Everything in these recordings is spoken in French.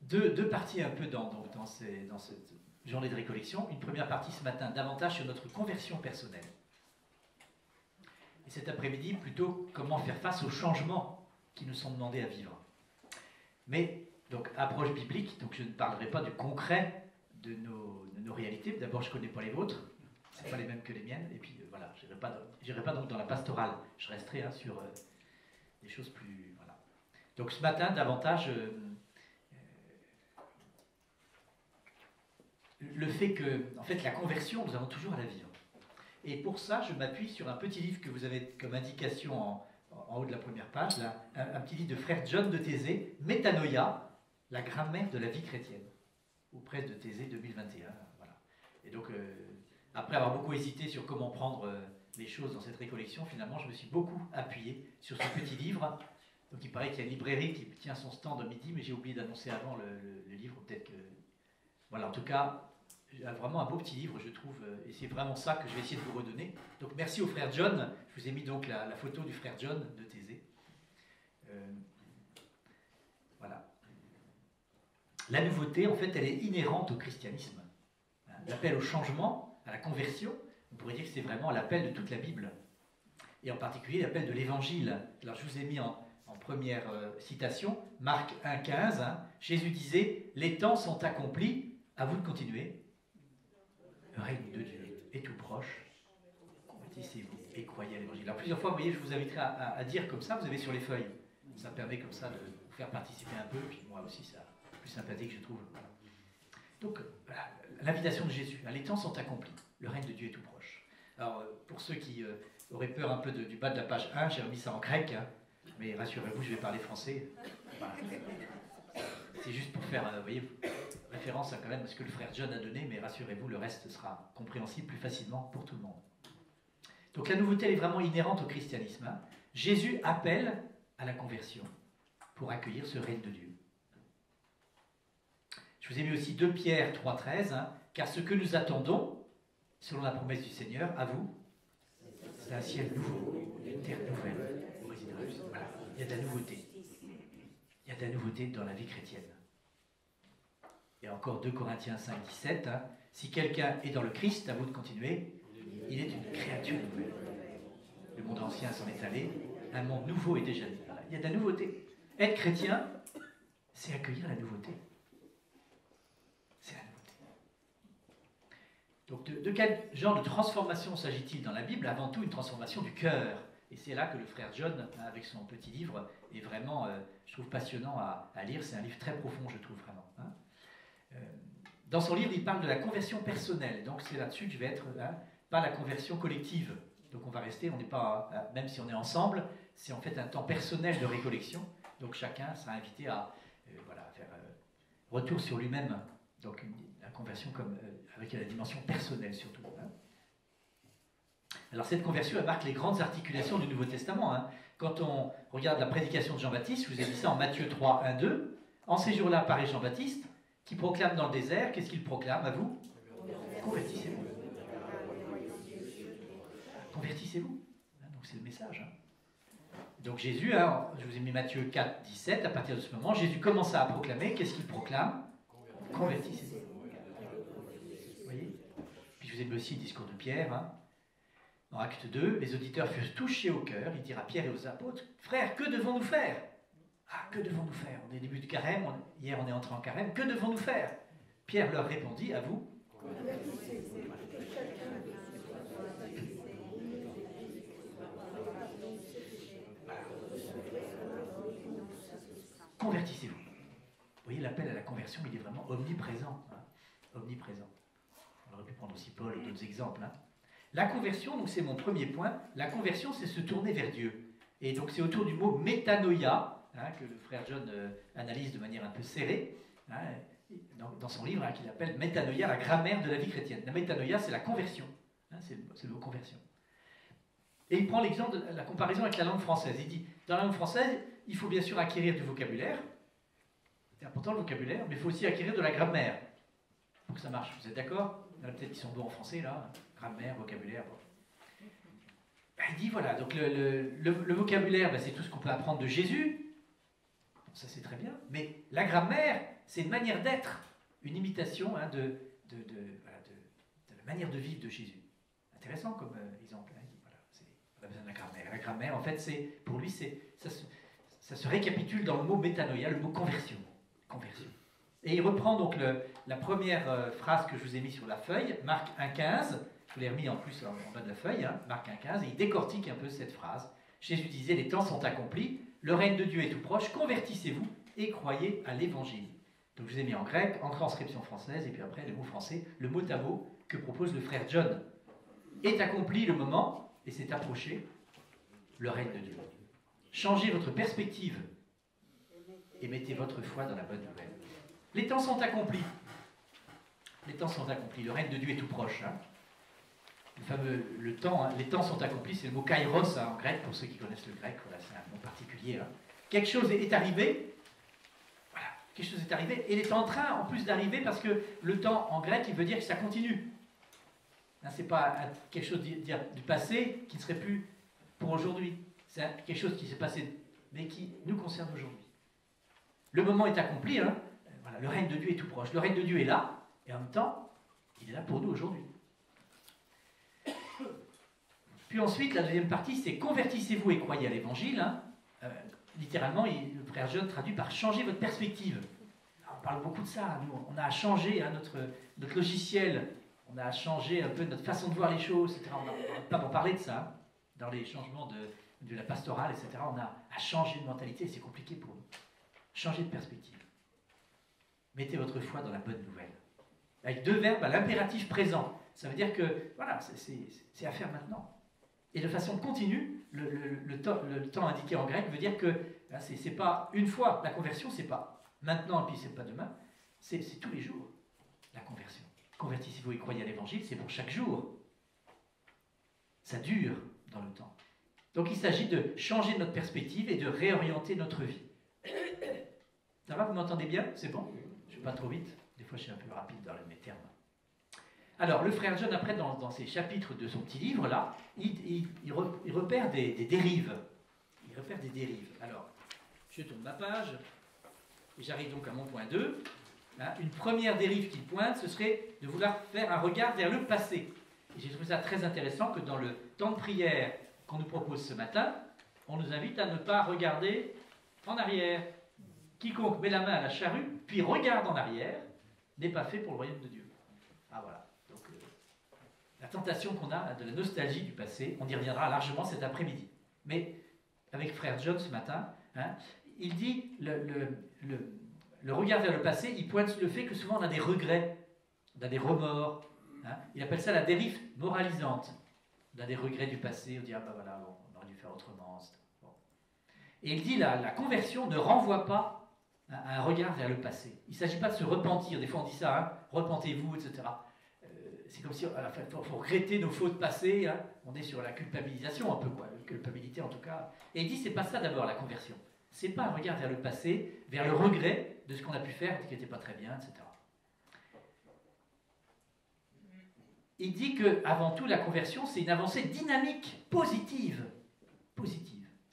deux parties un peu dans cette journée de récollection. Une première partie ce matin, davantage sur notre conversion personnelle. Et cet après-midi, plutôt comment faire face aux changements qui nous sont demandés à vivre. Mais, donc, approche biblique, donc je ne parlerai pas du concret de nos réalités. D'abord, je ne connais pas les vôtres, ce n'est pas les mêmes que les miennes, et puis voilà, je n'irai pas donc dans la pastorale, je resterai sur des choses plus... Voilà. Donc ce matin, davantage, le fait que, en fait, la conversion, nous avons toujours à la vivre. Et pour ça, je m'appuie sur un petit livre que vous avez comme indication en haut de la première page, là, un petit livre de frère John de Thésée, Métanoïa, la grammaire de la vie chrétienne, aux presses de Thésée 2021. Voilà. Et donc, après avoir beaucoup hésité sur comment prendre les choses dans cette récollection, finalement, je me suis beaucoup appuyé sur ce petit livre. Donc, il paraît qu'il y a une librairie qui tient son stand au midi, mais j'ai oublié d'annoncer avant le livre. Peut-être que... Voilà, en tout cas, vraiment un beau petit livre, je trouve, et c'est vraiment ça que je vais essayer de vous redonner. Donc, merci au frère John. Je vous ai mis donc la photo du frère John de Thésée. Voilà. La nouveauté, en fait, elle est inhérente au christianisme. L'appel au changement, à la conversion, on pourrait dire que c'est vraiment l'appel de toute la Bible. Et en particulier l'appel de l'Évangile. Alors je vous ai mis en première citation, Marc 1,15, Jésus disait « Les temps sont accomplis, à vous de continuer. Le règne de Dieu est tout proche. Convertissez-vous et croyez à l'Évangile. » Alors plusieurs fois, vous voyez, je vous inviterai à dire comme ça, vous avez sur les feuilles. Ça permet comme ça de vous faire participer un peu, puis moi aussi, c'est plus sympathique, je trouve. Voilà. Donc, voilà, l'invitation de Jésus, les temps sont accomplis, le règne de Dieu est tout proche. Alors, pour ceux qui auraient peur un peu du bas de la page 1, j'ai remis ça en grec, mais rassurez-vous, je vais parler français. Voilà. C'est juste pour faire, vous voyez, référence à quand même ce que le frère John a donné, mais rassurez-vous, le reste sera compréhensible plus facilement pour tout le monde. Donc la nouveauté, elle est vraiment inhérente au christianisme. Jésus appelle à la conversion pour accueillir ce règne de Dieu. Je vous ai mis aussi 2 Pierre 3,13, car ce que nous attendons, selon la promesse du Seigneur, à vous, c'est un ciel nouveau, une terre nouvelle. Voilà, il y a de la nouveauté. Il y a de la nouveauté dans la vie chrétienne. Et encore 2 Corinthiens 5,17, si quelqu'un est dans le Christ, à vous de continuer, il est une créature nouvelle. Le monde ancien s'en est allé, un monde nouveau est déjà né. Voilà, il y a de la nouveauté. Être chrétien, c'est accueillir la nouveauté. C'est la nouveauté. Donc de quel genre de transformation s'agit-il dans la Bible? Avant tout une transformation du cœur. Et c'est là que le frère John, avec son petit livre, est vraiment, je trouve, passionnant à lire. C'est un livre très profond, je trouve, vraiment. Dans son livre, il parle de la conversion personnelle. Donc c'est là-dessus que je vais être, pas la conversion collective. Donc on va rester, on n'est pas, même si on est ensemble, c'est en fait un temps personnel de récollection. Donc chacun sera invité à voilà, faire retour sur lui-même. Donc la conversion comme, avec la dimension personnelle surtout. Alors cette conversion, elle marque les grandes articulations du Nouveau Testament. Quand on regarde la prédication de Jean-Baptiste, je vous ai dit ça en Matthieu 3, 1, 2. En ces jours-là paraît Jean-Baptiste, qui proclame dans le désert, qu'est-ce qu'il proclame à vous? Convertissez-vous. Convertissez-vous. Donc c'est le message. Donc Jésus, je vous ai mis Matthieu 4, 17, à partir de ce moment, Jésus commença à proclamer, qu'est-ce qu'il proclame? Convertissez-vous. Vous voyez? Puis je vous ai mis aussi le discours de Pierre. Dans Acte 2, les auditeurs furent touchés au cœur. Il dira à Pierre et aux apôtres, frères, que devons-nous faire? Ah, que devons-nous faire? On est au début du carême, hier on est entré en carême, que devons-nous faire? Pierre leur répondit, à vous? Convertissez-vous. Vous voyez, l'appel à la conversion, il est vraiment omniprésent. Omniprésent. On aurait pu prendre aussi Paul et d'autres exemples. La conversion, donc c'est mon premier point, la conversion c'est se tourner vers Dieu. Et donc c'est autour du mot métanoïa, que le frère John analyse de manière un peu serrée, dans son livre qu'il appelle Métanoïa, la grammaire de la vie chrétienne. La métanoïa c'est la conversion, c'est le mot conversion. Et il prend l'exemple de la comparaison avec la langue française. Il dit, dans la langue française, il faut bien sûr acquérir du vocabulaire, c'est important le vocabulaire, mais il faut aussi acquérir de la grammaire, pour que ça marche. Vous êtes d'accord? Il y en a peut-être qui sont bons en français là, grammaire, vocabulaire. Bon. Il dit voilà, donc le vocabulaire, c'est tout ce qu'on peut apprendre de Jésus. Bon, ça c'est très bien. Mais la grammaire, c'est une manière d'être, une imitation hein, de la manière de vivre de Jésus. Intéressant comme exemple. Hein. Voilà, on a besoin de la grammaire. La grammaire, en fait, pour lui, ça se récapitule dans le mot métanoïa, le mot conversion. Conversion. Et il reprend donc la première phrase que je vous ai mise sur la feuille, Marc 1,15. Je vous l'ai remis en plus en bas de la feuille, hein, Marc 1,15, et il décortique un peu cette phrase. Jésus disait, les temps sont accomplis, le règne de Dieu est tout proche, convertissez-vous et croyez à l'évangile. Donc je vous ai mis en grec, en transcription française, et puis après le mot français, le mot à mot que propose le frère John. Est accompli le moment, et c'est approché, le règne de Dieu. Changez votre perspective et mettez votre foi dans la bonne nouvelle. Les temps sont accomplis. Les temps sont accomplis, le règne de Dieu est tout proche. Hein. Le fameux, les temps sont accomplis, c'est le mot kairos hein, en grec, pour ceux qui connaissent le grec, voilà, c'est un mot particulier. Hein. Quelque chose est arrivé, voilà, quelque chose est arrivé, et il est en train en plus d'arriver parce que le temps en grec, il veut dire que ça continue. Hein, c'est pas quelque chose du passé qui ne serait plus pour aujourd'hui. C'est quelque chose qui s'est passé, mais qui nous concerne aujourd'hui. Le moment est accompli, hein. Voilà, le règne de Dieu est tout proche. Le règne de Dieu est là, et en même temps, il est là pour nous aujourd'hui. Puis ensuite, la deuxième partie, c'est convertissez-vous et croyez à l'évangile. Hein. Littéralement, le frère John traduit par changer votre perspective. Alors, on parle beaucoup de ça. Nous, on a à changer hein, notre logiciel, on a à changer un peu notre façon de voir les choses, etc. On n'a pas d'en parler de ça. Hein. Dans les changements de la pastorale, etc., on a à changer de mentalité, c'est compliqué pour nous. Changer de perspective. Mettez votre foi dans la bonne nouvelle. Avec deux verbes à l'impératif présent. Ça veut dire que, voilà, c'est à faire maintenant. Et de façon continue, le temps indiqué en grec veut dire que c'est pas une fois. La conversion, c'est pas maintenant et puis c'est pas demain. C'est tous les jours, la conversion. Convertissez-vous et croyez à l'évangile, c'est pour chaque jour. Ça dure dans le temps. Donc il s'agit de changer notre perspective et de réorienter notre vie. Ça va, vous m'entendez bien? C'est bon? Je ne vais pas trop vite. Des fois, je suis un peu rapide dans mes termes. Alors, le frère John, après, dans ces chapitres de son petit livre, là, il repère des dérives. Il repère des dérives. Alors, je tourne ma page, et j'arrive donc à mon point 2. Hein, une première dérive qu'il pointe, ce serait de vouloir faire un regard vers le passé. Et j'ai trouvé ça très intéressant que dans le temps de prière qu'on nous propose ce matin, on nous invite à ne pas regarder en arrière. Quiconque met la main à la charrue, puis regarde en arrière, n'est pas fait pour le royaume de Dieu. Ah voilà. Donc, la tentation qu'on a de la nostalgie du passé, on y reviendra largement cet après-midi. Mais avec frère John ce matin, hein, il dit le regard vers le passé, il pointe sur le fait que souvent on a des regrets, on a des remords. Hein, il appelle ça la dérive moralisante. On a des regrets du passé, on dit ah ben voilà, bon, on aurait dû faire autrement. Bon. Et il dit la conversion ne renvoie pas à un regard vers le passé. Il ne s'agit pas de se repentir. Des fois on dit ça, hein, repentez-vous, etc. C'est comme si il faut regretter nos fautes passées. Hein. On est sur la culpabilisation un peu, quoi. La culpabilité en tout cas. Et il dit c'est pas ça d'abord la conversion. C'est pas un regard vers le passé, vers le regret de ce qu'on a pu faire qui n'était pas très bien, etc. Il dit que avant tout la conversion c'est une avancée dynamique, positive.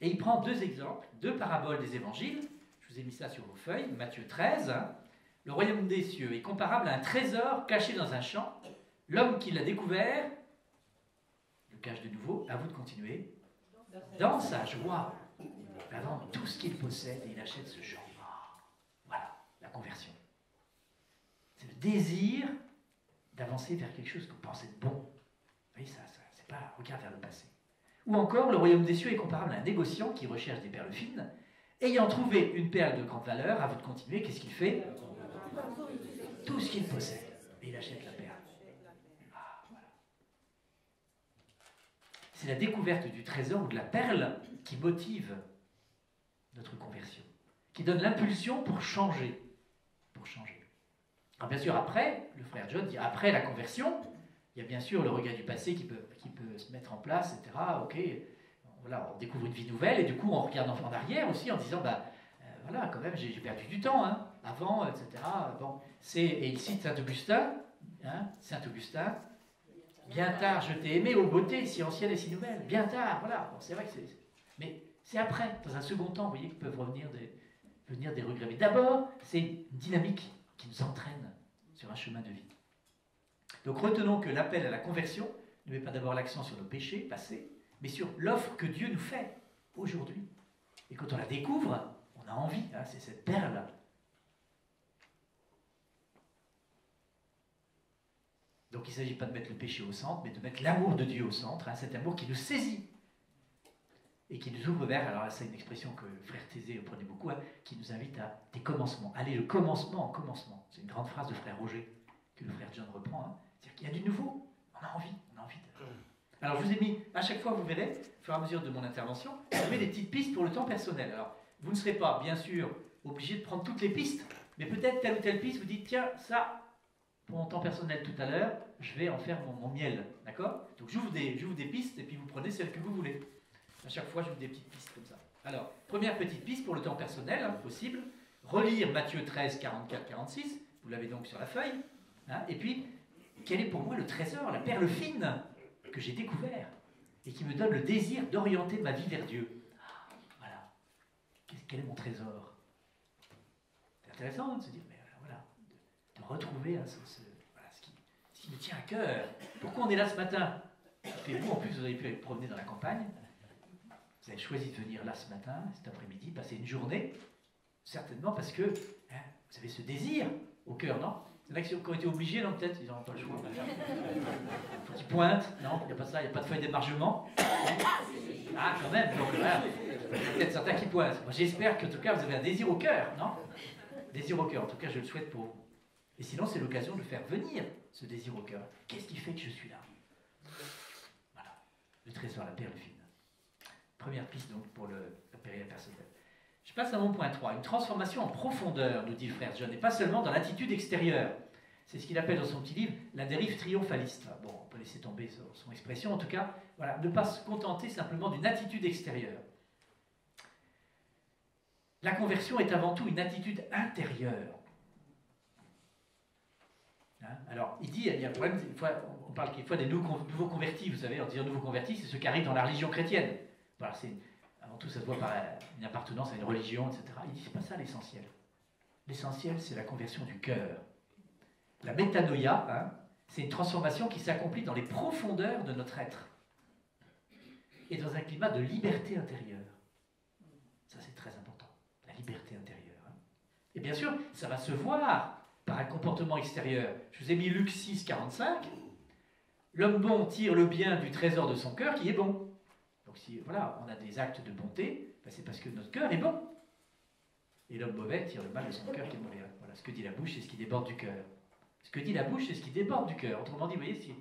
Et il prend deux exemples, deux paraboles des évangiles. Je vous ai mis ça sur vos feuilles. Matthieu 13, hein. Le royaume des cieux est comparable à un trésor caché dans un champ. L'homme qui l'a découvert le cache de nouveau. À vous de continuer. Dans sa joie, il vend tout ce qu'il possède et il achète ce champ. Voilà, la conversion. C'est le désir d'avancer vers quelque chose qu'on pense être bon. Vous voyez, ça c'est pas un regard vers le passé. Ou encore, le royaume des cieux est comparable à un négociant qui recherche des perles fines. Ayant trouvé une perle de grande valeur, à vous de continuer, qu'est-ce qu'il fait? Tout ce qu'il possède. Et il achète la perle. Ah, voilà. C'est la découverte du trésor ou de la perle qui motive notre conversion, qui donne l'impulsion pour changer. Alors bien sûr, après, le frère John dit, après la conversion, il y a bien sûr le regret du passé qui peut se mettre en place, etc. Ok, voilà, on découvre une vie nouvelle, et du coup, on regarde en arrière aussi en disant, voilà, quand même, j'ai perdu du temps, hein, avant, etc. Bon, et il cite Saint-Augustin, hein, Saint-Augustin, bien tard, je t'ai aimé, ô beauté, si ancienne et si nouvelle, bien tard, voilà. Bon, c'est vrai que mais c'est après, dans un second temps, vous voyez, que peuvent venir des regrets. Mais d'abord, c'est une dynamique qui nous entraîne sur un chemin de vie. Donc retenons que l'appel à la conversion ne met pas d'abord l'accent sur nos péchés passés, mais sur l'offre que Dieu nous fait aujourd'hui. Et quand on la découvre, on a envie, hein, c'est cette perle. Donc il ne s'agit pas de mettre le péché au centre, mais de mettre l'amour de Dieu au centre, hein, cet amour qui nous saisit et qui nous ouvre vers, alors c'est une expression que Frère Thésée prenait beaucoup, hein, qui nous invite à des commencements. Allez, le commencement en commencement. C'est une grande phrase de Frère Roger, que le Frère John reprend. Hein. C'est-à-dire qu'il y a du nouveau, on a envie de... Alors je vous ai mis, à chaque fois vous verrez, au fur et à mesure de mon intervention, je mets des petites pistes pour le temps personnel. Alors vous ne serez pas, bien sûr, obligé de prendre toutes les pistes, mais peut-être telle ou telle piste, vous dites, tiens, ça, pour mon temps personnel tout à l'heure, je vais en faire mon miel, d'accord? Donc j'ouvre des pistes, et puis vous prenez celles que vous voulez. À chaque fois, j'ouvre des petites pistes comme ça. Alors, première petite piste pour le temps personnel, hein, possible, relire Matthieu 13, 44, 46, vous l'avez donc sur la feuille, hein, et puis, quel est pour moi le trésor, la perle fine que j'ai découvert, et qui me donne le désir d'orienter ma vie vers Dieu. Ah, voilà. Quel est mon trésor? C'est intéressant de se dire, mais voilà, de retrouver hein, voilà, ce qui me tient à cœur. Pourquoi on est là ce matin? Et vous, en plus, vous avez pu être promener dans la campagne. Vous avez choisi de venir là ce matin, cet après-midi, passer une journée, certainement parce que hein, vous avez ce désir au cœur, non? Il y en a qui ont été obligés, non, peut-être? Ils n'auront pas le choix. Faut qu'ils pointent, non? Il n'y a pas ça, il n'y a pas de feuille d'émargement. Ah, quand même, donc voilà. Il y a peut-être certains qui pointent. Moi, j'espère qu'en tout cas, vous avez un désir au cœur, non? Désir au cœur, en tout cas, je le souhaite pour vous. Et sinon, c'est l'occasion de faire venir ce désir au cœur. Qu'est-ce qui fait que je suis là? Voilà. Le trésor, la perle fine. Première piste, donc, pour la période personnelle. Je passe à mon point 3. Une transformation en profondeur, nous dit le frère John, et pas seulement dans l'attitude extérieure. C'est ce qu'il appelle dans son petit livre la dérive triomphaliste. Bon, on peut laisser tomber son expression. En tout cas, voilà, ne pas se contenter simplement d'une attitude extérieure. La conversion est avant tout une attitude intérieure. Hein? Alors, il dit, il y a un problème, on parle quelquefois des nouveaux convertis, vous savez, en disant nouveaux convertis, c'est ceux qui arrivent dans la religion chrétienne. Voilà, avant tout, ça se voit par une appartenance à une religion, etc. Il dit, c'est pas ça l'essentiel. L'essentiel, c'est la conversion du cœur. La métanoïa, hein, c'est une transformation qui s'accomplit dans les profondeurs de notre être et dans un climat de liberté intérieure. Ça, c'est très important, la liberté intérieure. Hein. Et bien sûr, ça va se voir par un comportement extérieur. Je vous ai mis Luc 6, 45. L'homme bon tire le bien du trésor de son cœur qui est bon. Donc si voilà, on a des actes de bonté, ben c'est parce que notre cœur est bon. Et l'homme mauvais tire le mal de son cœur qui est mauvais. Voilà, ce que dit la bouche, c'est ce qui déborde du cœur. Ce que dit la bouche, c'est ce qui déborde du cœur. Autrement dit, vous voyez, si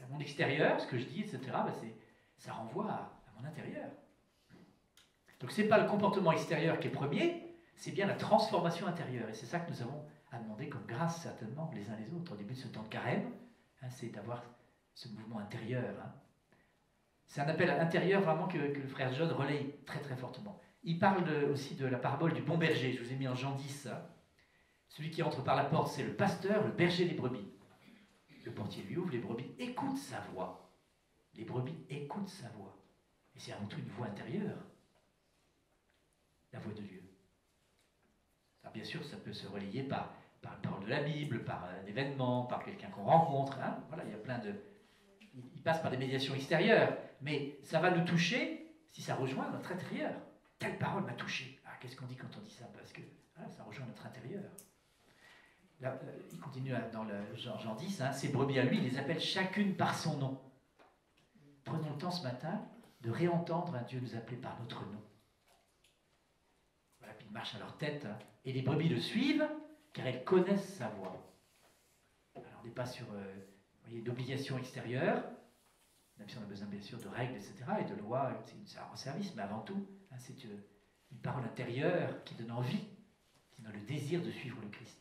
mon extérieur, ce que je dis, etc., ben ça renvoie à mon intérieur. Donc ce n'est pas le comportement extérieur qui est premier, c'est bien la transformation intérieure. Et c'est ça que nous avons à demander comme grâce, certainement, les uns les autres, au début de ce temps de carême, hein, c'est d'avoir ce mouvement intérieur. Hein. C'est un appel intérieur vraiment que le frère John relaye très très fortement. Il parle aussi de la parabole du bon berger. Je vous ai mis en Jean 10. Hein. Celui qui entre par la porte, c'est le pasteur, le berger des brebis. Le portier lui ouvre, les brebis écoutent sa voix. Les brebis écoutent sa voix. Et c'est avant tout une voix intérieure. La voix de Dieu. Alors bien sûr, ça peut se relayer par une parole de la Bible, par un événement, par quelqu'un qu'on rencontre. Hein. Voilà, il y a plein de... Il passe par des médiations extérieures, mais ça va nous toucher si ça rejoint notre intérieur. Telle parole m'a touché. Ah, qu'est-ce qu'on dit quand on dit ça? Parce que voilà, ça rejoint notre intérieur. Là, il continue dans le Jean 10, hein, ces brebis à lui, il les appelle chacune par son nom. Prenons le temps ce matin de réentendre un Dieu nous appeler par notre nom. Voilà, puis ils marchent à leur tête, hein, et les brebis le suivent, car elles connaissent sa voix. Alors on n'est pas sur d'obligations extérieures, même si on a besoin bien sûr de règles, etc., et de lois, c'est un service, mais avant tout, hein, c'est une parole intérieure qui donne envie, qui donne le désir de suivre le Christ.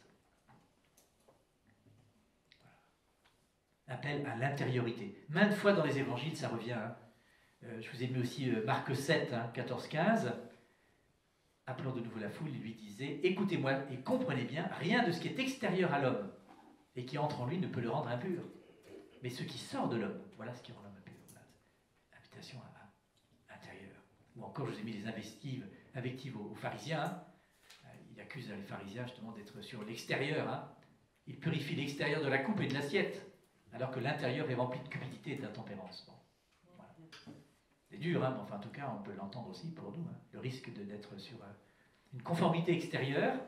Appel à l'intériorité. Maintes fois dans les évangiles, ça revient. Hein. Je vous ai mis aussi Marc 7, hein, 14-15. Appelant de nouveau la foule, il lui disait « Écoutez-moi et comprenez bien, rien de ce qui est extérieur à l'homme et qui entre en lui ne peut le rendre impur. Mais ce qui sort de l'homme, voilà ce qui rend l'homme impur. Voilà. Invitation à l'intérieur. » Ou encore, je vous ai mis les invectives aux pharisiens. Hein. il accuse les pharisiens justement d'être sur l'extérieur. Hein. Il purifie l'extérieur de la coupe et de l'assiette, alors que l'intérieur est rempli de cupidité et d'intempérance. Bon. Voilà. C'est dur, hein, mais enfin, en tout cas, on peut l'entendre aussi pour nous. Hein. Le risque d'être sur une conformité extérieure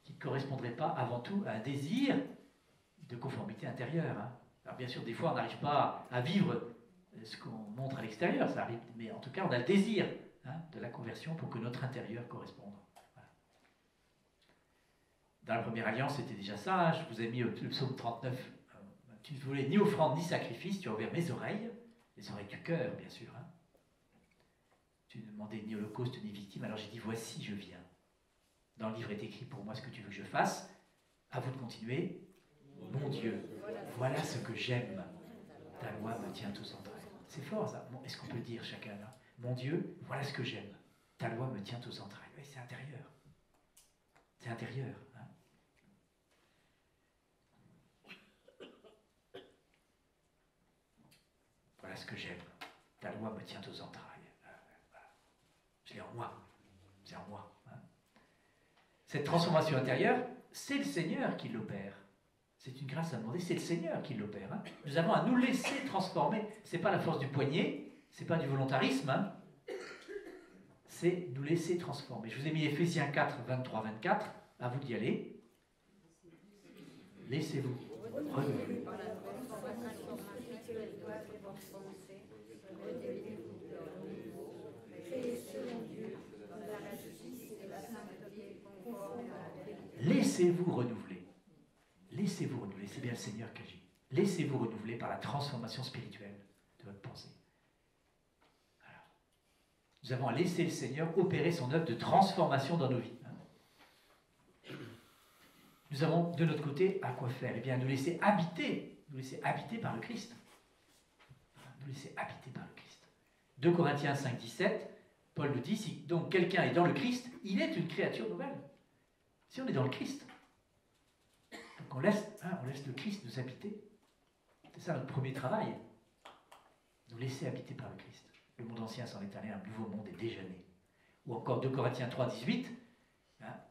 qui ne correspondrait pas avant tout à un désir de conformité intérieure. Hein. Alors bien sûr, des fois, on n'arrive pas à vivre ce qu'on montre à l'extérieur, ça arrive, mais en tout cas, on a le désir de la conversion pour que notre intérieur corresponde. Voilà. Dans la première alliance, c'était déjà ça. Hein. Je vous ai mis le psaume 39. Tu ne voulais ni offrande ni sacrifice, tu as ouvert mes oreilles, les oreilles du cœur, bien sûr. Hein. Tu ne demandais ni holocauste ni victime, alors j'ai dit, voici, je viens. Dans le livre est écrit pour moi ce que tu veux que je fasse. À vous de continuer. Mon Dieu, voilà ce que j'aime. Ta loi me tient aux entrailles. C'est fort ça. Bon, est-ce qu'on peut dire chacun là? Mon Dieu, voilà ce que j'aime. Ta loi me tient aux entrailles. Oui, c'est intérieur. C'est intérieur. Hein. Voilà ce que j'aime. Ta loi me tient aux entrailles. Voilà. Je l'ai en moi. C'est en moi. Hein. Cette transformation intérieure, c'est le Seigneur qui l'opère. C'est une grâce à demander, c'est le Seigneur qui l'opère. Hein. Nous avons à nous laisser transformer. Ce n'est pas la force du poignet, ce n'est pas du volontarisme, hein. C'est nous laisser transformer. Je vous ai mis Éphésiens 4, 23-24, à vous d'y aller. Laissez-vous renouveler. Laissez-vous renouveler. Laissez-vous renouveler. C'est bien le Seigneur qui agit. Laissez-vous renouveler par la transformation spirituelle de votre pensée. Voilà. Nous avons à laisser le Seigneur opérer son œuvre de transformation dans nos vies. Nous avons de notre côté à quoi faire? Eh bien, nous laisser habiter par le Christ. Nous laisser habiter par le Christ. 2 Corinthiens 5, 17, Paul nous dit, si donc quelqu'un est dans le Christ, il est une créature nouvelle. Si on est dans le Christ, donc on laisse le Christ nous habiter. C'est ça notre premier travail. Nous laisser habiter par le Christ. Le monde ancien s'en est allé, un nouveau monde est déjà né. Ou encore 2 Corinthiens 3, 18,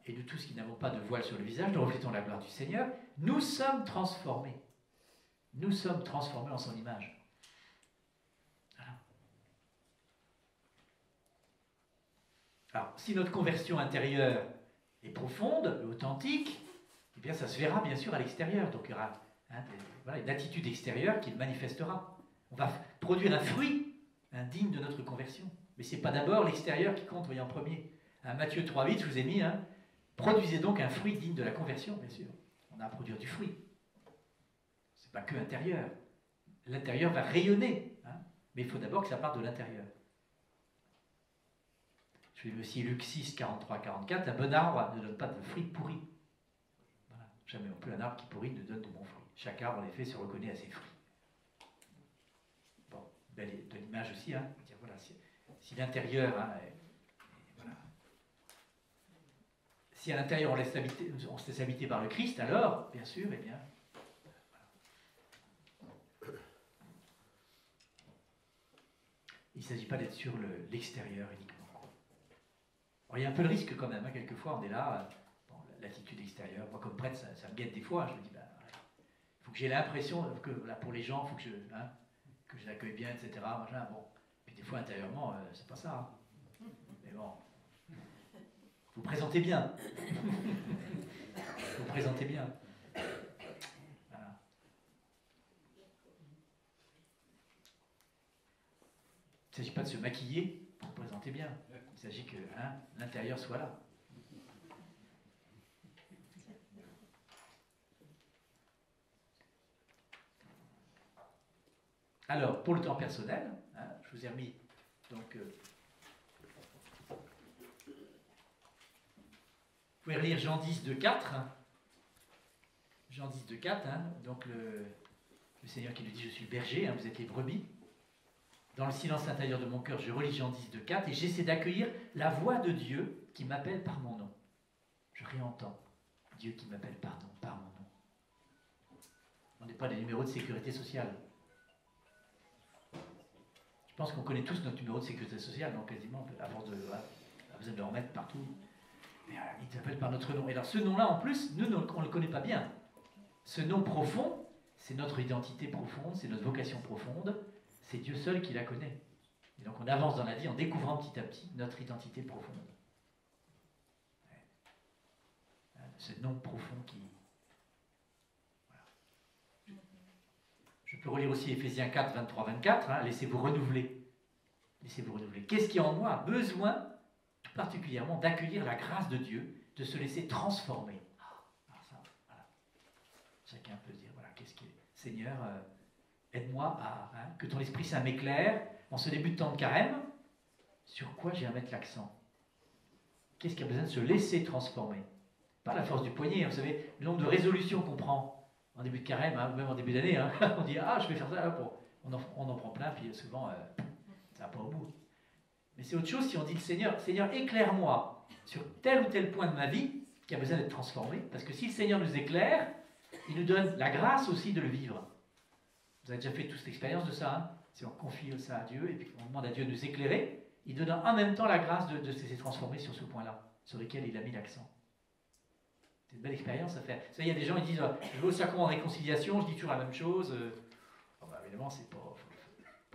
et nous tous qui n'avons pas de voile sur le visage, nous reflétons la gloire du Seigneur, nous sommes transformés. Nous sommes transformés en son image. Voilà. Alors, si notre conversion intérieure est profonde, authentique, eh bien ça se verra bien sûr à l'extérieur. Donc il y aura une attitude extérieure qui le manifestera. On va produire un fruit digne de notre conversion. Mais ce n'est pas d'abord l'extérieur qui compte, voyez, en premier. Matthieu 3,8, je vous ai mis, produisez donc un fruit digne de la conversion, bien sûr. On a à produire du fruit. Ce n'est pas que intérieur. L'intérieur va rayonner, mais il faut d'abord que ça parte de l'intérieur. Je vais aussi Luc 6, 43, 44, un bon arbre ne donne pas de fruits pourris. Voilà. Jamais non plus un arbre qui pourrit ne donne de bons fruits. Chaque arbre, en effet, se reconnaît à ses fruits. Bon, belle de l'image aussi, dire, voilà, si l'intérieur, voilà. Si à l'intérieur on se laisse habiter par le Christ, alors, bien sûr, eh bien, voilà. Il ne s'agit pas d'être sur l'extérieur uniquement. Alors, il y a un peu le risque quand même, quelquefois on est là, l'attitude extérieure, moi comme prêtre ça me guette des fois, je me dis, il faut que j'ai l'impression que pour les gens, il faut que je l'accueille bien, etc. Machin, bon. Puis des fois intérieurement, c'est pas ça. Mais bon, vous présentez bien. Vous présentez bien. Voilà. Il ne s'agit pas de se maquiller pour présenter bien. Il s'agit que l'intérieur soit là. Alors, pour le temps personnel, je vous ai remis donc. Vous pouvez relire Jean 10, 2, 4. Jean 10, 2, 4. Donc le Seigneur qui nous dit, je suis le berger, vous êtes les brebis. Dans le silence intérieur de mon cœur, je relis Jean 10, 2, 4 et j'essaie d'accueillir la voix de Dieu qui m'appelle par mon nom. Je réentends Dieu qui m'appelle par mon nom. On n'est pas des numéros de sécurité sociale. Je pense qu'on connaît tous notre numéro de sécurité sociale, donc quasiment, à force de besoin de le remettre partout. Il t'appelle par notre nom. Et alors ce nom-là, en plus, nous, on ne le connaît pas bien. Ce nom profond, c'est notre identité profonde, c'est notre vocation profonde, c'est Dieu seul qui la connaît. Et donc on avance dans la vie en découvrant petit à petit notre identité profonde. Ce nom profond qui... Voilà. Je peux relire aussi Éphésiens 4, 23, 24, hein, laissez-vous renouveler. Laissez-vous renouveler. Qu'est-ce qui en moi a besoin, tout particulièrement, d'accueillir la grâce de Dieu, de se laisser transformer. Alors ça, voilà. Chacun peut dire, voilà, qu'est-ce qui est... Seigneur, aide-moi à... Hein, que ton Esprit Saint m'éclaire, en ce début de temps de carême, sur quoi j'ai à mettre l'accent? Qu'est-ce qui a besoin de se laisser transformer? Pas la force du poignet, hein, vous savez, le nombre de résolutions qu'on prend en début de carême, hein, même en début d'année, hein, on dit, ah, je vais faire ça, on en prend plein, puis souvent, ça va pas au bout. Mais c'est autre chose si on dit le Seigneur, Seigneur, éclaire-moi sur tel ou tel point de ma vie qui a besoin d'être transformé, parce que si le Seigneur nous éclaire, il nous donne la grâce aussi de le vivre. Vous avez déjà fait toute l'expérience de ça, hein? Si on confie ça à Dieu et puis qu'on demande à Dieu de nous éclairer, il donne en même temps la grâce de se laisser transformer sur ce point-là, sur lequel il a mis l'accent. C'est une belle expérience à faire. Ça, il y a des gens qui disent je vais au sacrement de réconciliation, je dis toujours la même chose. Bon, bah, évidemment, c'est pas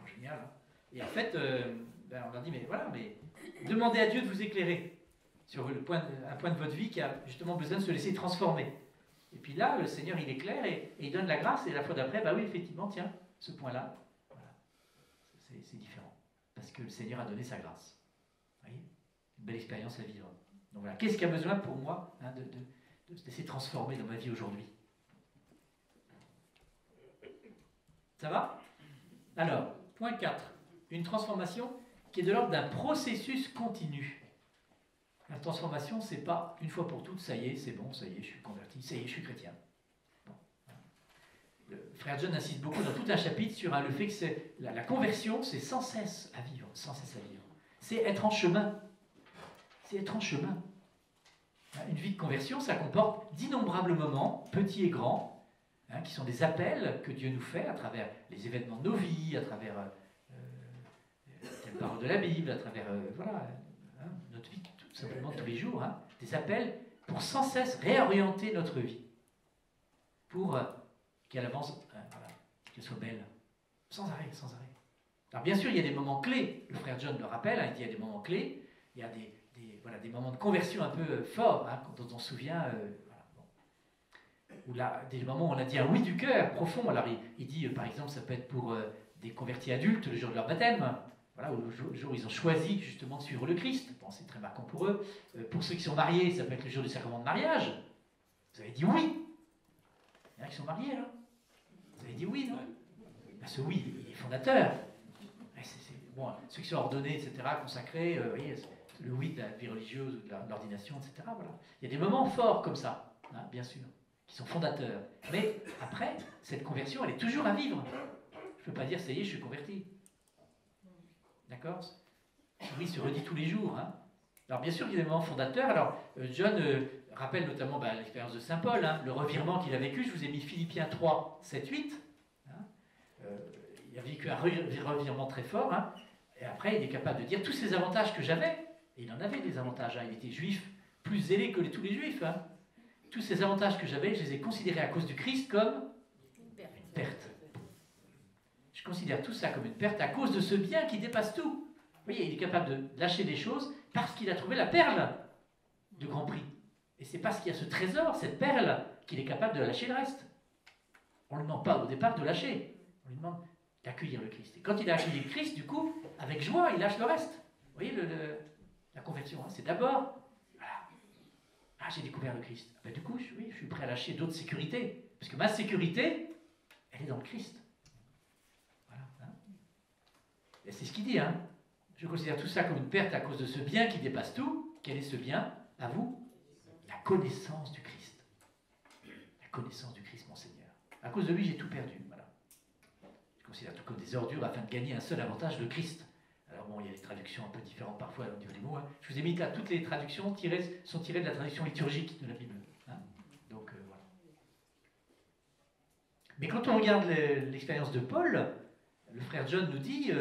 génial. Hein. Et en fait, on leur dit mais voilà, mais demandez à Dieu de vous éclairer sur un point de votre vie qui a justement besoin de se laisser transformer. Et puis là, le Seigneur, il éclaire et il donne la grâce. Et la fois d'après, bah oui, effectivement, tiens, ce point-là, voilà, c'est différent. Parce que le Seigneur a donné sa grâce. Vous voyez, une belle expérience à vivre. Donc voilà, qu'est-ce qu'il y a besoin pour moi hein, de se laisser transformer dans ma vie aujourd'hui? Ça va? Alors, point 4. Une transformation qui est de l'ordre d'un processus continu. La transformation, c'est pas une fois pour toutes, ça y est, c'est bon, ça y est, je suis converti, ça y est, je suis chrétien. Bon. Le frère John insiste beaucoup dans tout un chapitre sur le fait que la conversion, c'est sans cesse à vivre, sans cesse à vivre. C'est être en chemin. C'est être en chemin. Une vie de conversion, ça comporte d'innombrables moments, petits et grands, hein, qui sont des appels que Dieu nous fait à travers les événements de nos vies, à travers les paroles de la Bible, à travers voilà, hein, notre vie tout simplement tous les jours, hein, des appels pour sans cesse réorienter notre vie, pour qu'elle avance, voilà, qu'elle soit belle, sans arrêt, sans arrêt. Alors bien sûr, il y a des moments clés, le frère John le rappelle, hein, il dit il y a des moments clés, il y a voilà, des moments de conversion un peu forts, hein, dont on se souvient, voilà, bon. Où là, des moments où on a dit un oui du cœur profond. Alors il dit, par exemple, ça peut être pour des convertis adultes le jour de leur baptême, voilà, ou le jour où ils ont choisi justement de suivre le Christ. Bon, c'est très marquant pour eux. Pour ceux qui sont mariés, ça peut être le jour du sacrement de mariage. Vous avez dit oui. Il y en a qui sont mariés, là. Vous avez dit oui, non? Ben, ce oui, il est fondateur. Bon, ceux qui sont ordonnés, etc., consacrés, vous voyez, le oui de la vie religieuse ou de l'ordination, etc. Voilà. Il y a des moments forts comme ça, hein, bien sûr, qui sont fondateurs. Mais après, cette conversion, elle est toujours à vivre. Je ne peux pas dire, ça y est, je suis converti. D'accord? Oui, se redit tous les jours. Hein. Alors bien sûr qu'il y a des moments fondateurs. Alors John rappelle notamment l'expérience de Saint Paul, hein, le revirement qu'il a vécu. Je vous ai mis Philippiens 3, 7, 8. Hein. Il a vécu un revirement très fort. Hein. Et après, il est capable de dire tous ces avantages que j'avais. Et il en avait des avantages, hein. Il était juif plus zélé que tous les juifs. Hein. Tous ces avantages que j'avais, je les ai considérés à cause du Christ comme une perte. Je considère tout ça comme une perte à cause de ce bien qui dépasse tout. Vous voyez, il est capable de lâcher des choses parce qu'il a trouvé la perle de grand prix. Et c'est parce qu'il y a ce trésor, cette perle, qu'il est capable de lâcher le reste. On ne lui demande pas au départ de lâcher. On lui demande d'accueillir le Christ. Et quand il a accueilli le Christ, du coup, avec joie, il lâche le reste. Vous voyez, la conversion, hein, c'est d'abord, voilà, ah, j'ai découvert le Christ. Ben, du coup, oui, je suis prêt à lâcher d'autres sécurités. Parce que ma sécurité, elle est dans le Christ. Voilà. Hein. Et c'est ce qu'il dit. Hein. Je considère tout ça comme une perte à cause de ce bien qui dépasse tout. Quel est ce bien? À vous? La connaissance du Christ. La connaissance du Christ, mon Seigneur. À cause de lui, j'ai tout perdu. Voilà. Je considère tout comme des ordures afin de gagner un seul avantage, le Christ. Alors bon, il y a des traductions un peu différentes parfois au niveau des mots. Hein. Je vous ai mis là, toutes les traductions sont tirées de la traduction liturgique de la Bible. Hein. Donc voilà. Mais quand on regarde l'expérience de Paul, le frère John nous dit,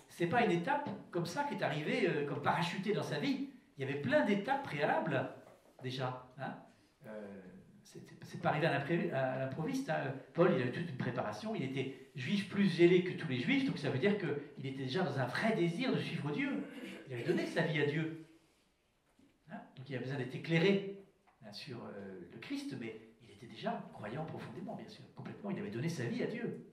c'est pas une étape comme ça qui est arrivée, comme parachutée dans sa vie. Il y avait plein d'étapes préalables déjà. Hein. C'est pas arrivé à l'improviste. Hein. Paul, il avait toute une préparation. Il était juif plus zélé que tous les juifs, donc ça veut dire qu'il était déjà dans un vrai désir de suivre Dieu. Il avait donné sa vie à Dieu. Hein. Donc il a besoin d'être éclairé sur le Christ, mais il était déjà croyant profondément, bien sûr. Complètement, il avait donné sa vie à Dieu.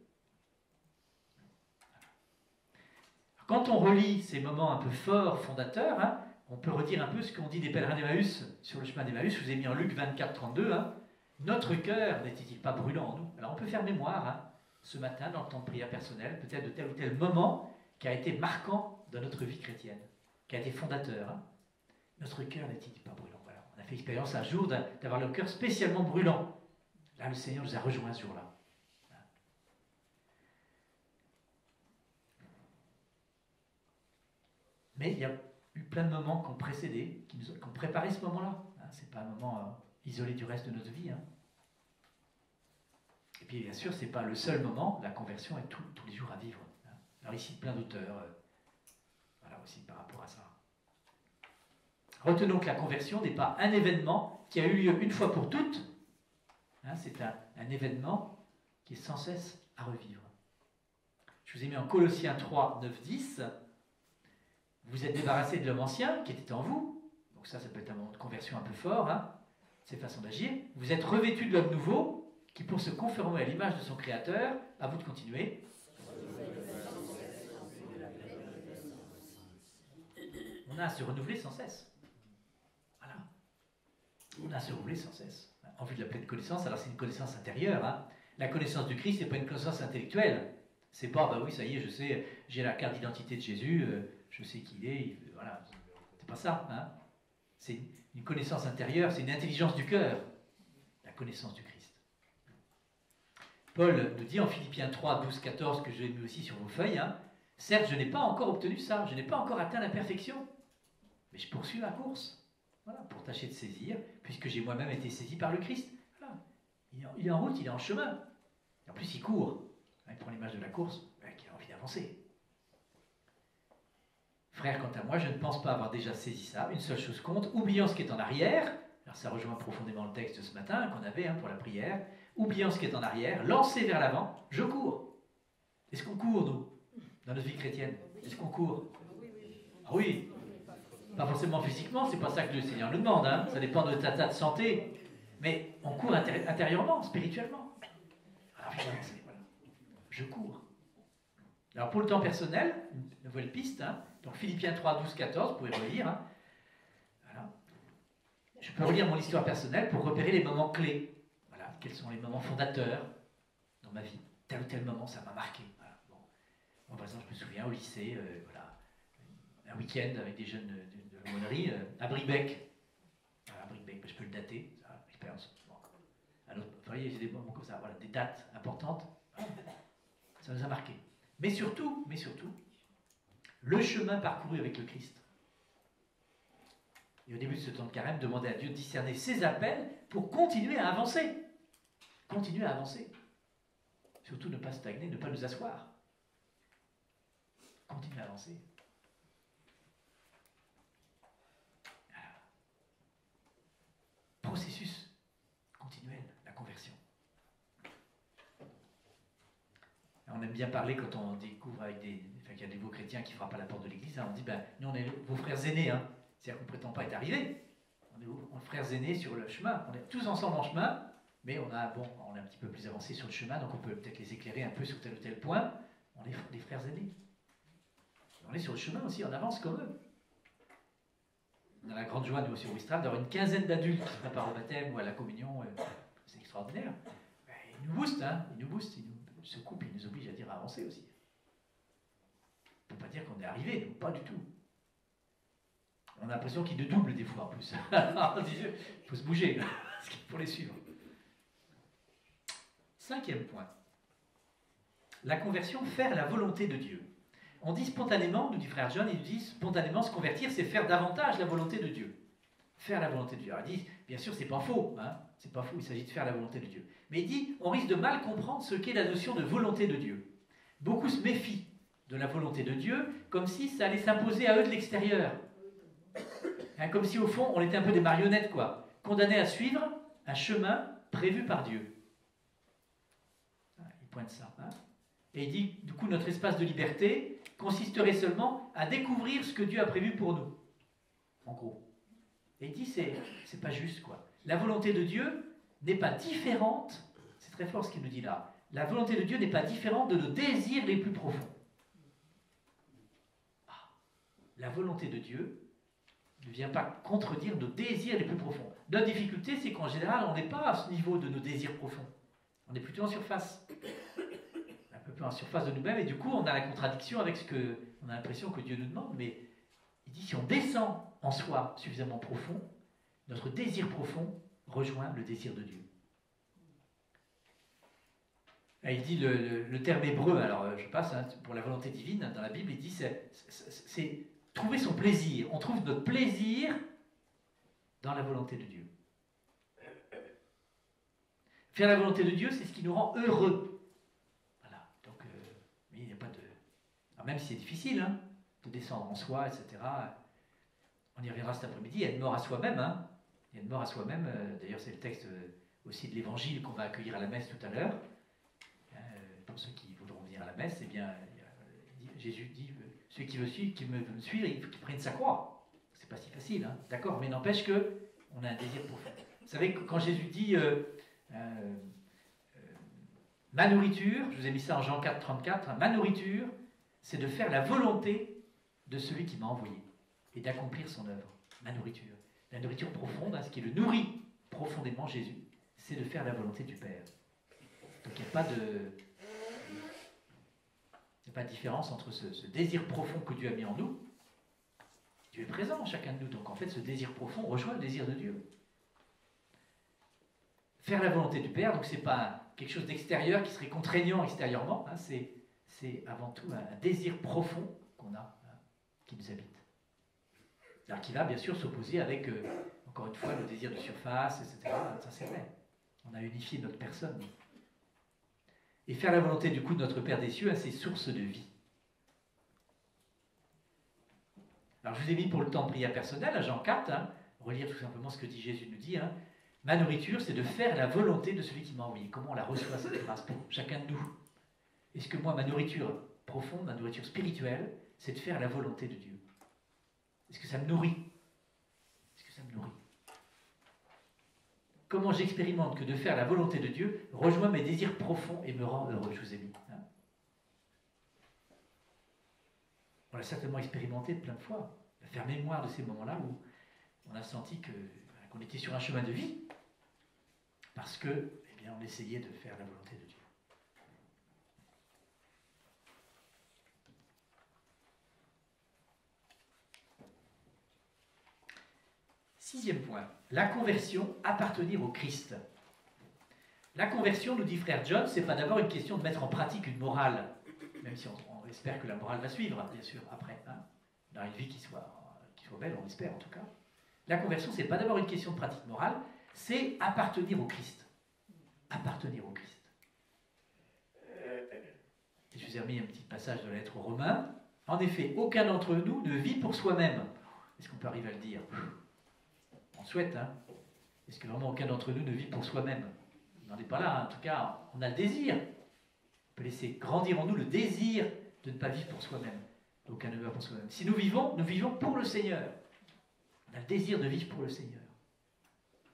Quand on relit ces moments un peu forts, fondateurs, hein, on peut redire un peu ce qu'ont dit des pèlerins d'Emmaüs sur le chemin d'Emmaüs. Je vous ai mis en Luc 24, 32. Hein. Notre cœur n'était-il pas brûlant en nous? Alors on peut faire mémoire hein, ce matin dans le temps de prière personnelle, peut-être de tel ou tel moment qui a été marquant dans notre vie chrétienne, qui a été fondateur. Hein. Notre cœur n'était-il pas brûlant? Voilà. On a fait expérience un jour d'avoir le cœur spécialement brûlant. Là, le Seigneur nous a rejoints ce jour-là. Mais il y a eu plein de moments qui ont précédé, qui ont préparé ce moment-là. Hein, ce n'est pas un moment isolé du reste de notre vie. Hein. Et puis bien sûr, ce n'est pas le seul moment, la conversion est tous les jours à vivre. Hein. Alors ici, plein d'auteurs, voilà aussi par rapport à ça. Retenons que la conversion n'est pas un événement qui a eu lieu une fois pour toutes. Hein, c'est un événement qui est sans cesse à revivre. Je vous ai mis en Colossiens 3, 9, 10. Vous êtes débarrassé de l'homme ancien qui était en vous. Donc ça peut être un moment de conversion un peu fort, hein, ces façons d'agir. Vous êtes revêtu de l'homme nouveau qui, pour se conformer à l'image de son Créateur, à vous de continuer. On a à se renouveler sans cesse. Voilà. On a à se renouveler sans cesse. En vue de la pleine connaissance, alors c'est une connaissance intérieure. Hein. La connaissance du Christ, ce n'est pas une connaissance intellectuelle. C'est pas, bah oui, ça y est, je sais, j'ai la carte d'identité de Jésus, je sais qui il est, voilà. C'est pas ça. Hein. C'est une connaissance intérieure, c'est une intelligence du cœur, la connaissance du Christ. Paul nous dit en Philippiens 3, 12, 14, que j'ai mis aussi sur vos feuilles, hein, certes, je n'ai pas encore obtenu ça, je n'ai pas encore atteint la perfection, mais je poursuis ma course, voilà, pour tâcher de saisir, puisque j'ai moi-même été saisi par le Christ. Voilà. Il est en route, il est en chemin. Et en plus, il court. Il prend l'image de la course, qui a envie d'avancer. Frère, quant à moi, je ne pense pas avoir déjà saisi ça. Une seule chose compte, oubliant ce qui est en arrière, alors ça rejoint profondément le texte de ce matin qu'on avait hein, pour la prière, oubliant ce qui est en arrière, lancé vers l'avant, je cours. Est-ce qu'on court, nous, dans notre vie chrétienne? Est-ce qu'on court? Ah oui. Pas forcément physiquement, c'est pas ça que le Seigneur nous demande, hein. Ça dépend de notre état de santé. Mais on court intérieurement, spirituellement. Alors, voilà. Je cours. Alors pour le temps personnel, une nouvelle piste, hein. Donc Philippiens 3, 12, 14, vous pouvez relire. Hein. Voilà. Je peux relire mon histoire personnelle pour repérer les moments clés. Voilà. Quels sont les moments fondateurs dans ma vie? Tel ou tel moment, ça m'a marqué. Voilà. Bon. Moi, par exemple, je me souviens au lycée, voilà, un week-end avec des jeunes de l'aumônerie à Bribec. Voilà, à Bribec, je peux le dater, ça, l'expérience. Bon. Alors, vous voyez, j'ai des moments comme ça, voilà, des dates importantes. Ça nous a marqué. Mais surtout, le chemin parcouru avec le Christ. Et au début de ce temps de carême, demander à Dieu de discerner ses appels pour continuer à avancer. Continuer à avancer. Surtout ne pas stagner, ne pas nous asseoir. Continuer à avancer. Processus continuel, la conversion. On aime bien parler quand on découvre avec qu'il y a des nouveaux chrétiens qui frappent à la porte de l'église, hein, on dit, nous on est vos frères aînés, hein. C'est-à-dire qu'on ne prétend pas être arrivés. On est vos frères aînés sur le chemin. On est tous ensemble en chemin, mais on est un petit peu plus avancé sur le chemin, donc on peut peut-être les éclairer un peu sur tel ou tel point. On est des frères aînés. On est sur le chemin aussi, on avance comme eux. On a la grande joie, nous aussi au Ouistreham, d'avoir une quinzaine d'adultes qui se préparent au baptême ou à la communion. C'est extraordinaire. Ils nous boostent, hein, ils nous secouent, puis ils nous obligent à dire à avancer aussi. On ne peut pas dire qu'on est arrivé, non, pas du tout. On a l'impression qu'ils nous doublent des fois en plus. Il faut se bouger pour les suivre. 5e point. La conversion, faire la volonté de Dieu. On dit spontanément, nous dit frère John, il nous dit spontanément se convertir, c'est faire davantage la volonté de Dieu. Faire la volonté de Dieu. Alors il dit, bien sûr, c'est pas faux, hein, c'est pas faux, il s'agit de faire la volonté de Dieu. Mais il dit, on risque de mal comprendre ce qu'est la notion de volonté de Dieu. Beaucoup se méfient de la volonté de Dieu, comme si ça allait s'imposer à eux de l'extérieur. Hein, comme si au fond, on était un peu des marionnettes, quoi. condamnés à suivre un chemin prévu par Dieu. Il pointe ça. Et il dit, du coup, notre espace de liberté consisterait seulement à découvrir ce que Dieu a prévu pour nous. En gros. Et il dit, c'est pas juste, quoi. La volonté de Dieu n'est pas différente, c'est très fort ce qu'il nous dit là, la volonté de Dieu n'est pas différente de nos désirs les plus profonds. La volonté de Dieu ne vient pas contredire nos désirs les plus profonds. Notre difficulté, c'est qu'en général, on n'est pas à ce niveau de nos désirs profonds. On est plutôt en surface. Un peu plus en surface de nous-mêmes, et du coup, on a la contradiction avec ce que... On a l'impression que Dieu nous demande, mais il dit, si on descend en soi suffisamment profond, notre désir profond rejoint le désir de Dieu. Et il dit, le terme hébreu, alors je passe, pour la volonté divine, dans la Bible, il dit, c'est trouver son plaisir. On trouve notre plaisir dans la volonté de Dieu. Faire la volonté de Dieu, c'est ce qui nous rend heureux. Voilà. Donc, mais il n'y a pas de... Alors, même si c'est difficile, de descendre en soi, etc., on y reviendra cet après-midi, il y a une mort à soi-même. Il y a une mort à soi-même. D'ailleurs, c'est le texte aussi de l'Évangile qu'on va accueillir à la messe tout à l'heure. Pour ceux qui voudront venir à la messe, eh bien, Jésus dit, celui qui veut me suivre, il faut qu'il prenne sa croix. C'est pas si facile, d'accord, mais n'empêche qu'on a un désir profond. Vous savez, quand Jésus dit ma nourriture, je vous ai mis ça en Jean 4, 34, ma nourriture, c'est de faire la volonté de celui qui m'a envoyé et d'accomplir son œuvre. Ma nourriture. La nourriture profonde, ce qui le nourrit profondément Jésus, c'est de faire la volonté du Père. Donc il n'y a pas de... Il n'y a pas de différence entre ce désir profond que Dieu a mis en nous. Dieu est présent en chacun de nous. Donc en fait, ce désir profond rejoint le désir de Dieu. Faire la volonté du Père, donc ce n'est pas quelque chose d'extérieur qui serait contraignant extérieurement. C'est avant tout un désir profond qu'on a, qui nous habite. Alors qui va bien sûr s'opposer avec, encore une fois, le désir de surface, etc. Ça c'est vrai. On a unifié notre personne. Et faire la volonté du coup de notre Père des cieux, c'est source de vie. Alors je vous ai mis pour le temps de prière personnelle, à Jean 4, relire tout simplement ce que dit Jésus nous dit. Ma nourriture, c'est de faire la volonté de celui qui m'a envoyé. Comment on la reçoit cette grâce pour chacun de nous? Est-ce que moi, ma nourriture profonde, ma nourriture spirituelle, c'est de faire la volonté de Dieu? Est-ce que ça me nourrit? Est-ce que ça me nourrit? Comment j'expérimente que de faire la volonté de Dieu rejoint mes désirs profonds et me rend heureux? Je vous ai mis. On l'a certainement expérimenté plein de fois. On va faire mémoire de ces moments-là où on a senti qu'on était sur un chemin de vie parce que, eh bien, on essayait de faire la volonté de Dieu. Sixième point, la conversion, appartenir au Christ. La conversion, nous dit frère John, c'est pas d'abord une question de mettre en pratique une morale, même si on espère que la morale va suivre, bien sûr, après, dans une vie qui soit belle, on l'espère en tout cas. La conversion, c'est pas d'abord une question de pratique morale, c'est appartenir au Christ. Appartenir au Christ. Et je vous ai remis un petit passage de la lettre aux Romains. En effet, aucun d'entre nous ne vit pour soi-même. Est-ce qu'on peut arriver à le dire? On souhaite, Est-ce que vraiment aucun d'entre nous ne vit pour soi-même? On n'en est pas là, en tout cas, on a le désir. On peut laisser grandir en nous le désir de ne pas vivre pour soi-même. Aucun ne vit pour soi-même. Si nous vivons pour le Seigneur. On a le désir de vivre pour le Seigneur.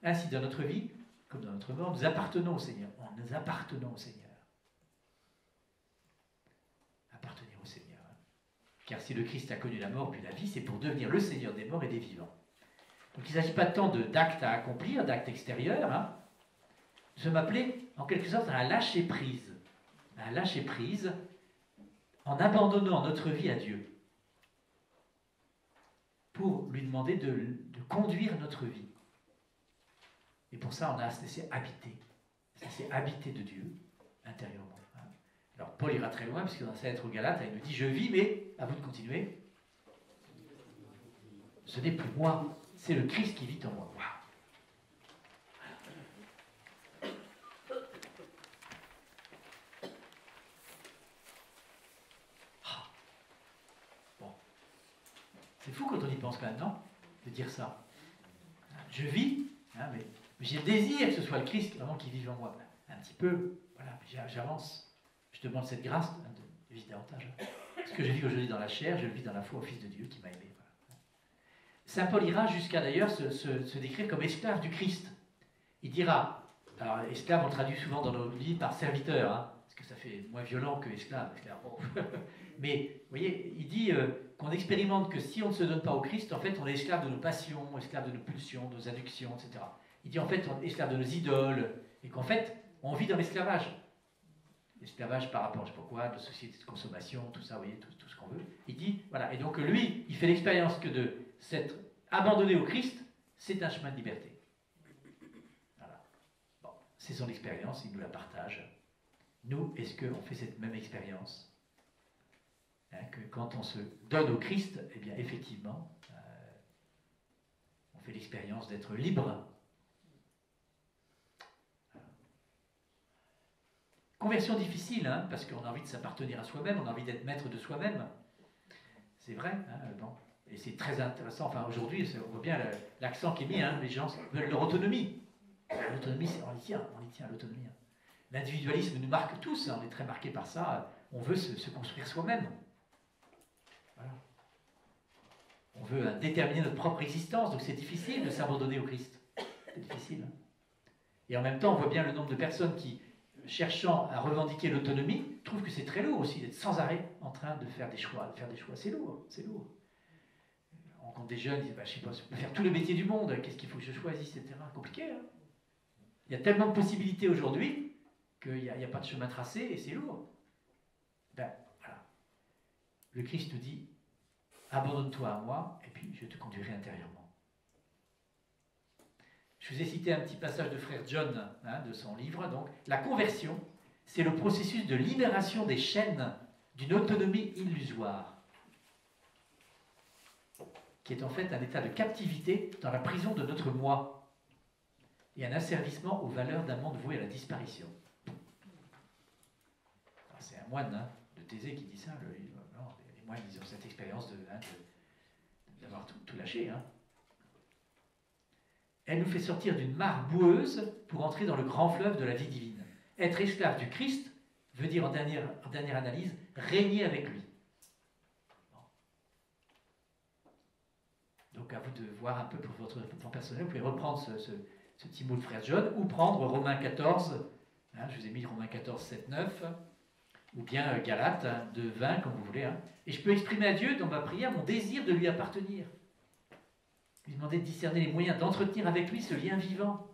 Ainsi, dans notre vie, comme dans notre mort, nous appartenons au Seigneur. Nous appartenons au Seigneur. Appartenir au Seigneur. Car si le Christ a connu la mort puis la vie, c'est pour devenir le Seigneur des morts et des vivants. Donc il ne s'agit pas tant d'actes à accomplir, d'actes extérieurs. Nous sommes appelés, en quelque sorte, à un lâcher-prise. À un lâcher-prise en abandonnant notre vie à Dieu. Pour lui demander de conduire notre vie. Et pour ça, on a à se laisser habiter de Dieu, intérieurement. Alors, Paul ira très loin, puisque dans sa lettre aux Galates, il nous dit « Je vis, mais, à vous de continuer, ce n'est plus moi, c'est le Christ qui vit en moi. » Bon. C'est fou quand on y pense quand même, non? De dire ça. Je vis, Hein, mais j'ai le désir que ce soit le Christ vraiment qui vive en moi. Un petit peu, voilà, j'avance. Je demande cette grâce de vivre davantage. Ce que je vis aujourd'hui dans la chair, je le vis dans la foi au Fils de Dieu qui m'a aimé. Voilà. Saint Paul ira jusqu'à d'ailleurs se décrire comme esclave du Christ. Il dira, alors esclave on le traduit souvent dans nos livres par serviteur, hein, parce que ça fait moins violent que esclave. Mais vous voyez, il dit qu'on expérimente que si on ne se donne pas au Christ, en fait on est esclave de nos passions, esclave de nos pulsions, de nos addictions, etc. Il dit en fait on est esclave de nos idoles, et qu'en fait on vit dans l'esclavage. L'esclavage par rapport, je ne sais pas quoi, de société de consommation, tout ça, vous voyez, tout ce qu'on veut. Il dit, voilà, et donc lui, il fait l'expérience que de s'être abandonné au Christ, c'est un chemin de liberté. Voilà. Bon, c'est son expérience, il nous la partage. Nous, est-ce qu'on fait cette même expérience, hein, que quand on se donne au Christ, eh bien, effectivement, on fait l'expérience d'être libre. Conversion difficile, hein, parce qu'on a envie de s'appartenir à soi-même, on a envie d'être maître de soi-même. C'est vrai, hein, bon. Et c'est très intéressant. Enfin, aujourd'hui, on voit bien l'accent qui est mis, hein, les gens veulent leur autonomie. L'autonomie, on y tient à l'autonomie. Hein. L'individualisme nous marque tous, hein, on est très marqués par ça. On veut se construire soi-même. Voilà. On veut déterminer notre propre existence, donc c'est difficile de s'abandonner au Christ. C'est difficile. Hein. Et en même temps, on voit bien le nombre de personnes qui, cherchant à revendiquer l'autonomie, trouvent que c'est très lourd aussi d'être sans arrêt en train de faire des choix. C'est lourd, c'est lourd. On rencontre des jeunes, ils disent, bah, je sais pas, je peux faire tous les métiers du monde, qu'est-ce qu'il faut que je choisisse, etc. Compliqué, hein. Il y a tellement de possibilités aujourd'hui qu'il n'y a pas de chemin tracé et c'est lourd. Ben, voilà. Le Christ nous dit, abandonne-toi à moi et puis je te conduirai intérieurement. Je vous ai cité un petit passage de frère John, hein, de son livre. Donc, la conversion, c'est le processus de libération des chaînes d'une autonomie illusoire, qui est en fait un état de captivité dans la prison de notre moi et un asservissement aux valeurs d'un monde voué à la disparition. C'est un moine, hein, de Thésée qui dit ça. Les moines, ils ont cette expérience d'avoir tout lâché. Hein. Elle nous fait sortir d'une mare boueuse pour entrer dans le grand fleuve de la vie divine. Être esclave du Christ veut dire, en dernière analyse, régner avec lui. Bon. Donc à vous de voir un peu pour votre plan personnel. Vous pouvez reprendre ce petit mot de frère John, ou prendre Romains 14, hein, je vous ai mis Romains 14, 7, 9, ou bien Galates, hein, 2, 20, comme vous voulez. Hein. Et je peux exprimer à Dieu dans ma prière mon désir de lui appartenir. Lui demander de discerner les moyens d'entretenir avec lui ce lien vivant.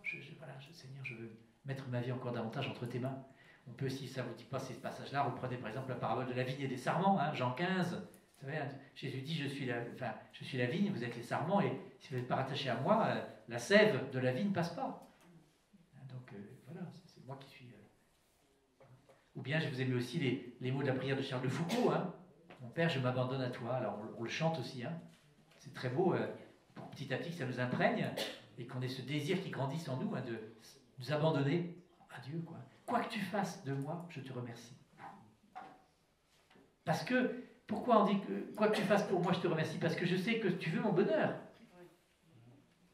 Seigneur, je veux mettre ma vie encore davantage entre tes mains. On peut, si ça ne vous dit pas ces passages-là, reprenez par exemple la parabole de la vigne et des sarments, hein, Jean 15. Vous savez, Jésus dit, je suis la vigne, vous êtes les sarments, et si vous n'êtes pas rattaché à moi, la sève de la vigne ne passe pas. Donc voilà, c'est moi qui suis... Ou bien je vous ai mis aussi les mots de la prière de Charles de Foucault. Hein. Mon Père, je m'abandonne à toi. Alors on le chante aussi. Hein. C'est très beau. Petit à petit, ça nous imprègne et qu'on ait ce désir qui grandisse en nous, hein, de nous abandonner à Dieu. Quoi que tu fasses de moi, je te remercie. Parce que, pourquoi on dit que quoi que tu fasses pour moi, je te remercie? Parce que je sais que tu veux mon bonheur.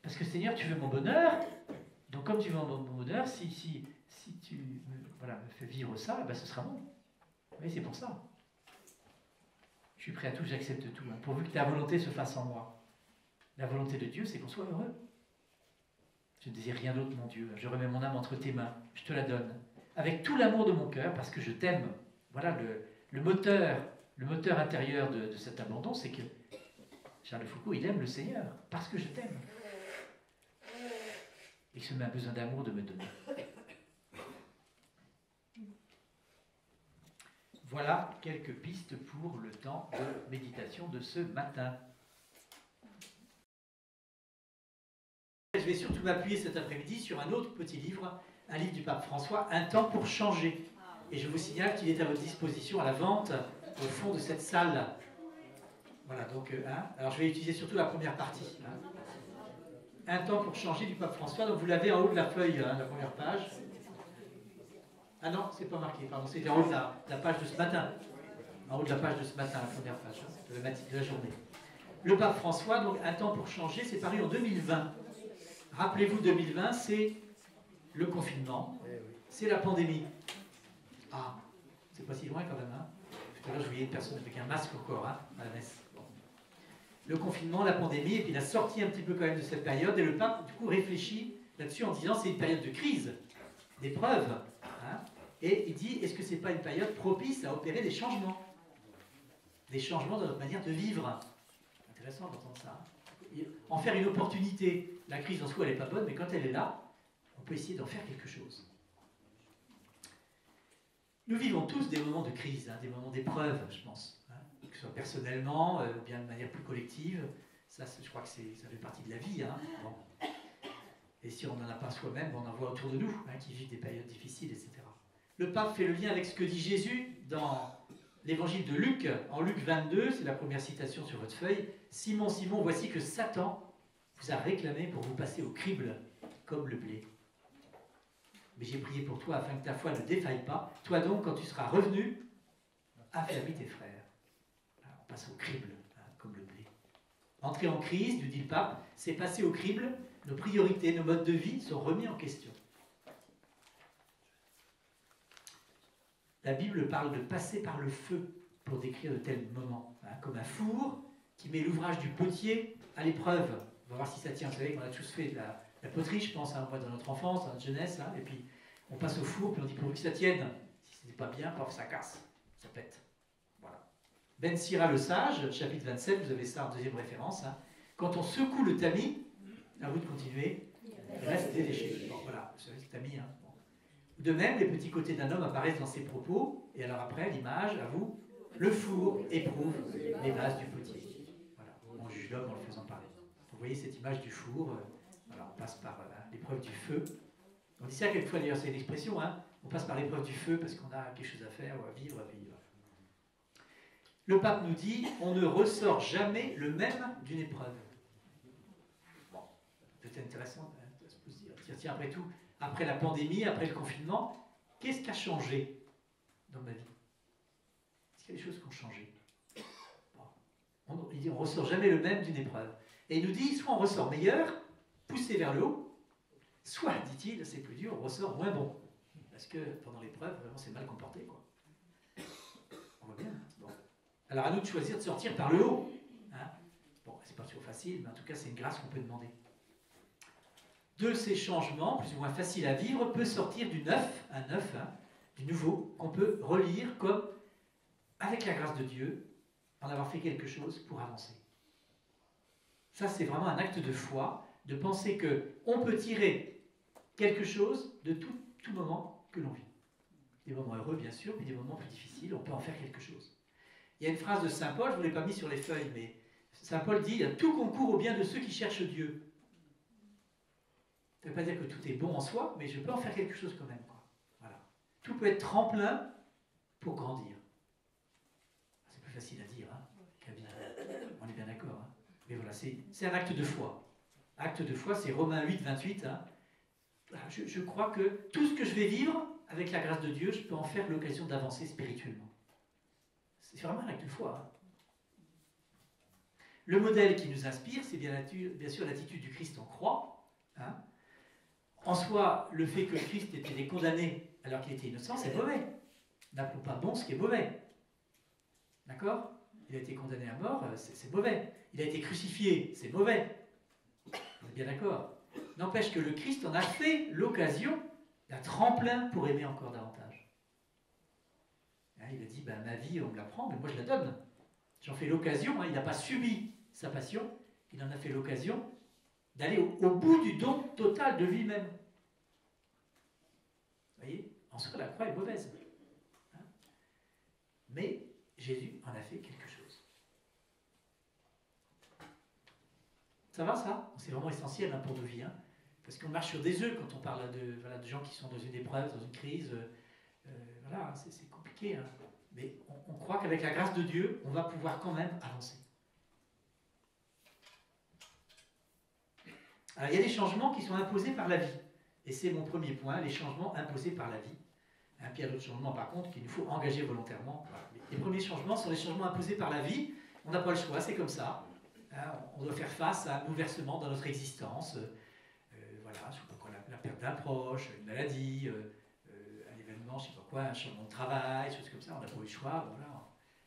Parce que Seigneur, tu veux mon bonheur. Donc comme tu veux mon bonheur, si tu me fais vivre ça, ben, ce sera bon. Oui, c'est pour ça. Je suis prêt à tout, j'accepte tout. Hein, pourvu que ta volonté se fasse en moi. La volonté de Dieu, c'est qu'on soit heureux. Je ne désire rien d'autre, mon Dieu. Je remets mon âme entre tes mains. Je te la donne. Avec tout l'amour de mon cœur, parce que je t'aime. Voilà le moteur intérieur de cet abandon, c'est que Charles de Foucault, il aime le Seigneur, parce que je t'aime. Et que ce m'a besoin d'amour de me donner. Voilà quelques pistes pour le temps de méditation de ce matin. Je vais surtout m'appuyer cet après-midi sur un autre petit livre, un livre du pape François, Un temps pour changer. Et je vous signale qu'il est à votre disposition à la vente au fond de cette salle. Voilà, donc, alors je vais utiliser surtout la première partie. Hein. Un temps pour changer du pape François, donc vous l'avez en haut de la feuille, hein, la première page. Ah non, c'est pas marqué, pardon, c'était en haut de la page de ce matin. En haut de la page de ce matin, la première page de la journée. Le pape François, donc Un temps pour changer, c'est paru en 2020. Rappelez-vous, 2020, c'est le confinement, c'est la pandémie. Ah, c'est pas si loin quand même. Hein. Tout à l'heure, je voyais une personne avec un masque encore hein, à la messe. Bon. Le confinement, la pandémie, et puis il a sorti un petit peu quand même de cette période, et le pape, du coup, réfléchit là-dessus en disant c'est une période de crise, d'épreuve. Hein, et il dit, est-ce que c'est pas une période propice à opérer des changements dans notre manière de vivre. Intéressant d'entendre ça. Hein. En faire une opportunité. La crise en soi, elle n'est pas bonne, mais quand elle est là, on peut essayer d'en faire quelque chose. Nous vivons tous des moments de crise, hein, des moments d'épreuve, je pense. Hein, que ce soit personnellement, ou bien de manière plus collective. Ça, je crois que ça fait partie de la vie. Hein. Bon. Et si on n'en a pas soi-même, on en voit autour de nous, hein, qui vivent des périodes difficiles, etc. Le pape fait le lien avec ce que dit Jésus dans l'évangile de Luc. En Luc 22, c'est la première citation sur votre feuille. « Simon, Simon, voici que Satan vous a réclamé pour vous passer au crible comme le blé. Mais j'ai prié pour toi afin que ta foi ne défaille pas. Toi donc, quand tu seras revenu, affermis tes frères. » On passe au crible, hein, comme le blé. Entrer en crise, nous dit le pape, c'est passer au crible. Nos priorités, nos modes de vie sont remis en question. La Bible parle de passer par le feu pour décrire de tels moments, hein, comme un four qui met l'ouvrage du potier à l'épreuve. On va voir si ça tient. Vous savez qu'on a tous fait de la poterie, je pense, hein, moi, dans notre enfance, dans notre jeunesse, hein, et puis on passe au four, puis on dit pourvu que ça tienne. Si ce n'est pas bien, ça casse, ça pète. Voilà. Ben Sira le sage, chapitre 27, vous avez ça en deuxième référence. Hein. Quand on secoue le tamis, à vous de continuer, reste déléché. Bon, voilà, vous savez, le tamis, hein. De même, les petits côtés d'un homme apparaissent dans ses propos, et alors après, l'image, à vous, le four éprouve les bases du potier. Voilà, on juge l'homme en le faisant parler. Vous voyez cette image du four, voilà, on passe par l'épreuve du feu. On dit ça quelquefois, d'ailleurs, c'est une expression, hein, on passe par l'épreuve du feu parce qu'on a quelque chose à faire, ou à vivre, Le pape nous dit, on ne ressort jamais le même d'une épreuve. Bon, c'est intéressant de se dire, tiens, après tout, après la pandémie, après le confinement, qu'est-ce qui a changé dans ma vie? Est-ce qu'il y a des choses qui ont changé? Bon. Il dit on ne ressort jamais le même d'une épreuve. Et il nous dit, soit on ressort meilleur, poussé vers le haut, soit, dit-il, c'est plus dur, on ressort moins bon. Parce que pendant l'épreuve, vraiment, c'est mal comporté, quoi. On voit bien. Bon. Alors à nous de choisir de sortir par le haut. Hein. Bon, c'est pas toujours facile, mais en tout cas, c'est une grâce qu'on peut demander. De ces changements, plus ou moins faciles à vivre, peut sortir du neuf, un neuf, hein, du nouveau, qu'on peut relire comme, avec la grâce de Dieu, en avoir fait quelque chose pour avancer. Ça, c'est vraiment un acte de foi, de penser qu'on peut tirer quelque chose de tout moment que l'on vit. Des moments heureux, bien sûr, mais des moments plus difficiles, on peut en faire quelque chose. Il y a une phrase de Saint Paul, je ne vous l'ai pas mis sur les feuilles, mais Saint Paul dit « Tout concourt au bien de ceux qui cherchent Dieu ». Ça ne veut pas dire que tout est bon en soi, mais je peux en faire quelque chose quand même. Quoi. Voilà. Tout peut être tremplin pour grandir. C'est plus facile à dire hein, qu'à vivre. On est bien d'accord. Hein. Mais voilà, c'est un acte de foi. Acte de foi, c'est Romains 8, 28. Hein. Voilà, je crois que tout ce que je vais vivre, avec la grâce de Dieu, je peux en faire l'occasion d'avancer spirituellement. C'est vraiment un acte de foi. Hein. Le modèle qui nous inspire, c'est bien sûr l'attitude du Christ en croix. Hein. En soi, le fait que Christ ait été condamné alors qu'il était innocent, c'est mauvais. N'appelons pas bon ce qui est mauvais. D'accord? Il a été condamné à mort, c'est mauvais. Il a été crucifié, c'est mauvais. On est bien d'accord. N'empêche que le Christ en a fait l'occasion d'un tremplin pour aimer encore davantage. Hein, il a dit, ma vie, on me la prend, mais moi je la donne. J'en fais l'occasion, hein, il n'a pas subi sa passion, il en a fait l'occasion d'aller au bout du don total de lui-même. Vous voyez, en soi, la croix est mauvaise. Hein? Mais Jésus en a fait quelque chose. Ça va, ça? C'est vraiment essentiel hein, pour nos vies. Hein? Parce qu'on marche sur des œufs quand on parle de gens qui sont dans une épreuve, dans une crise. Voilà, c'est compliqué. Hein? Mais on croit qu'avec la grâce de Dieu, on va pouvoir quand même avancer. Alors, il y a des changements qui sont imposés par la vie. Et c'est mon premier point, les changements imposés par la vie. Puis il y a d'autres changements, par contre, qu'il nous faut engager volontairement. Voilà. Les premiers changements sont les changements imposés par la vie. On n'a pas le choix, c'est comme ça. On doit faire face à un bouleversement dans notre existence. voilà, je sais pas quoi, la perte d'un proche, une maladie, un événement, je sais pas quoi, un changement de travail, choses comme ça, on n'a pas eu le choix, voilà.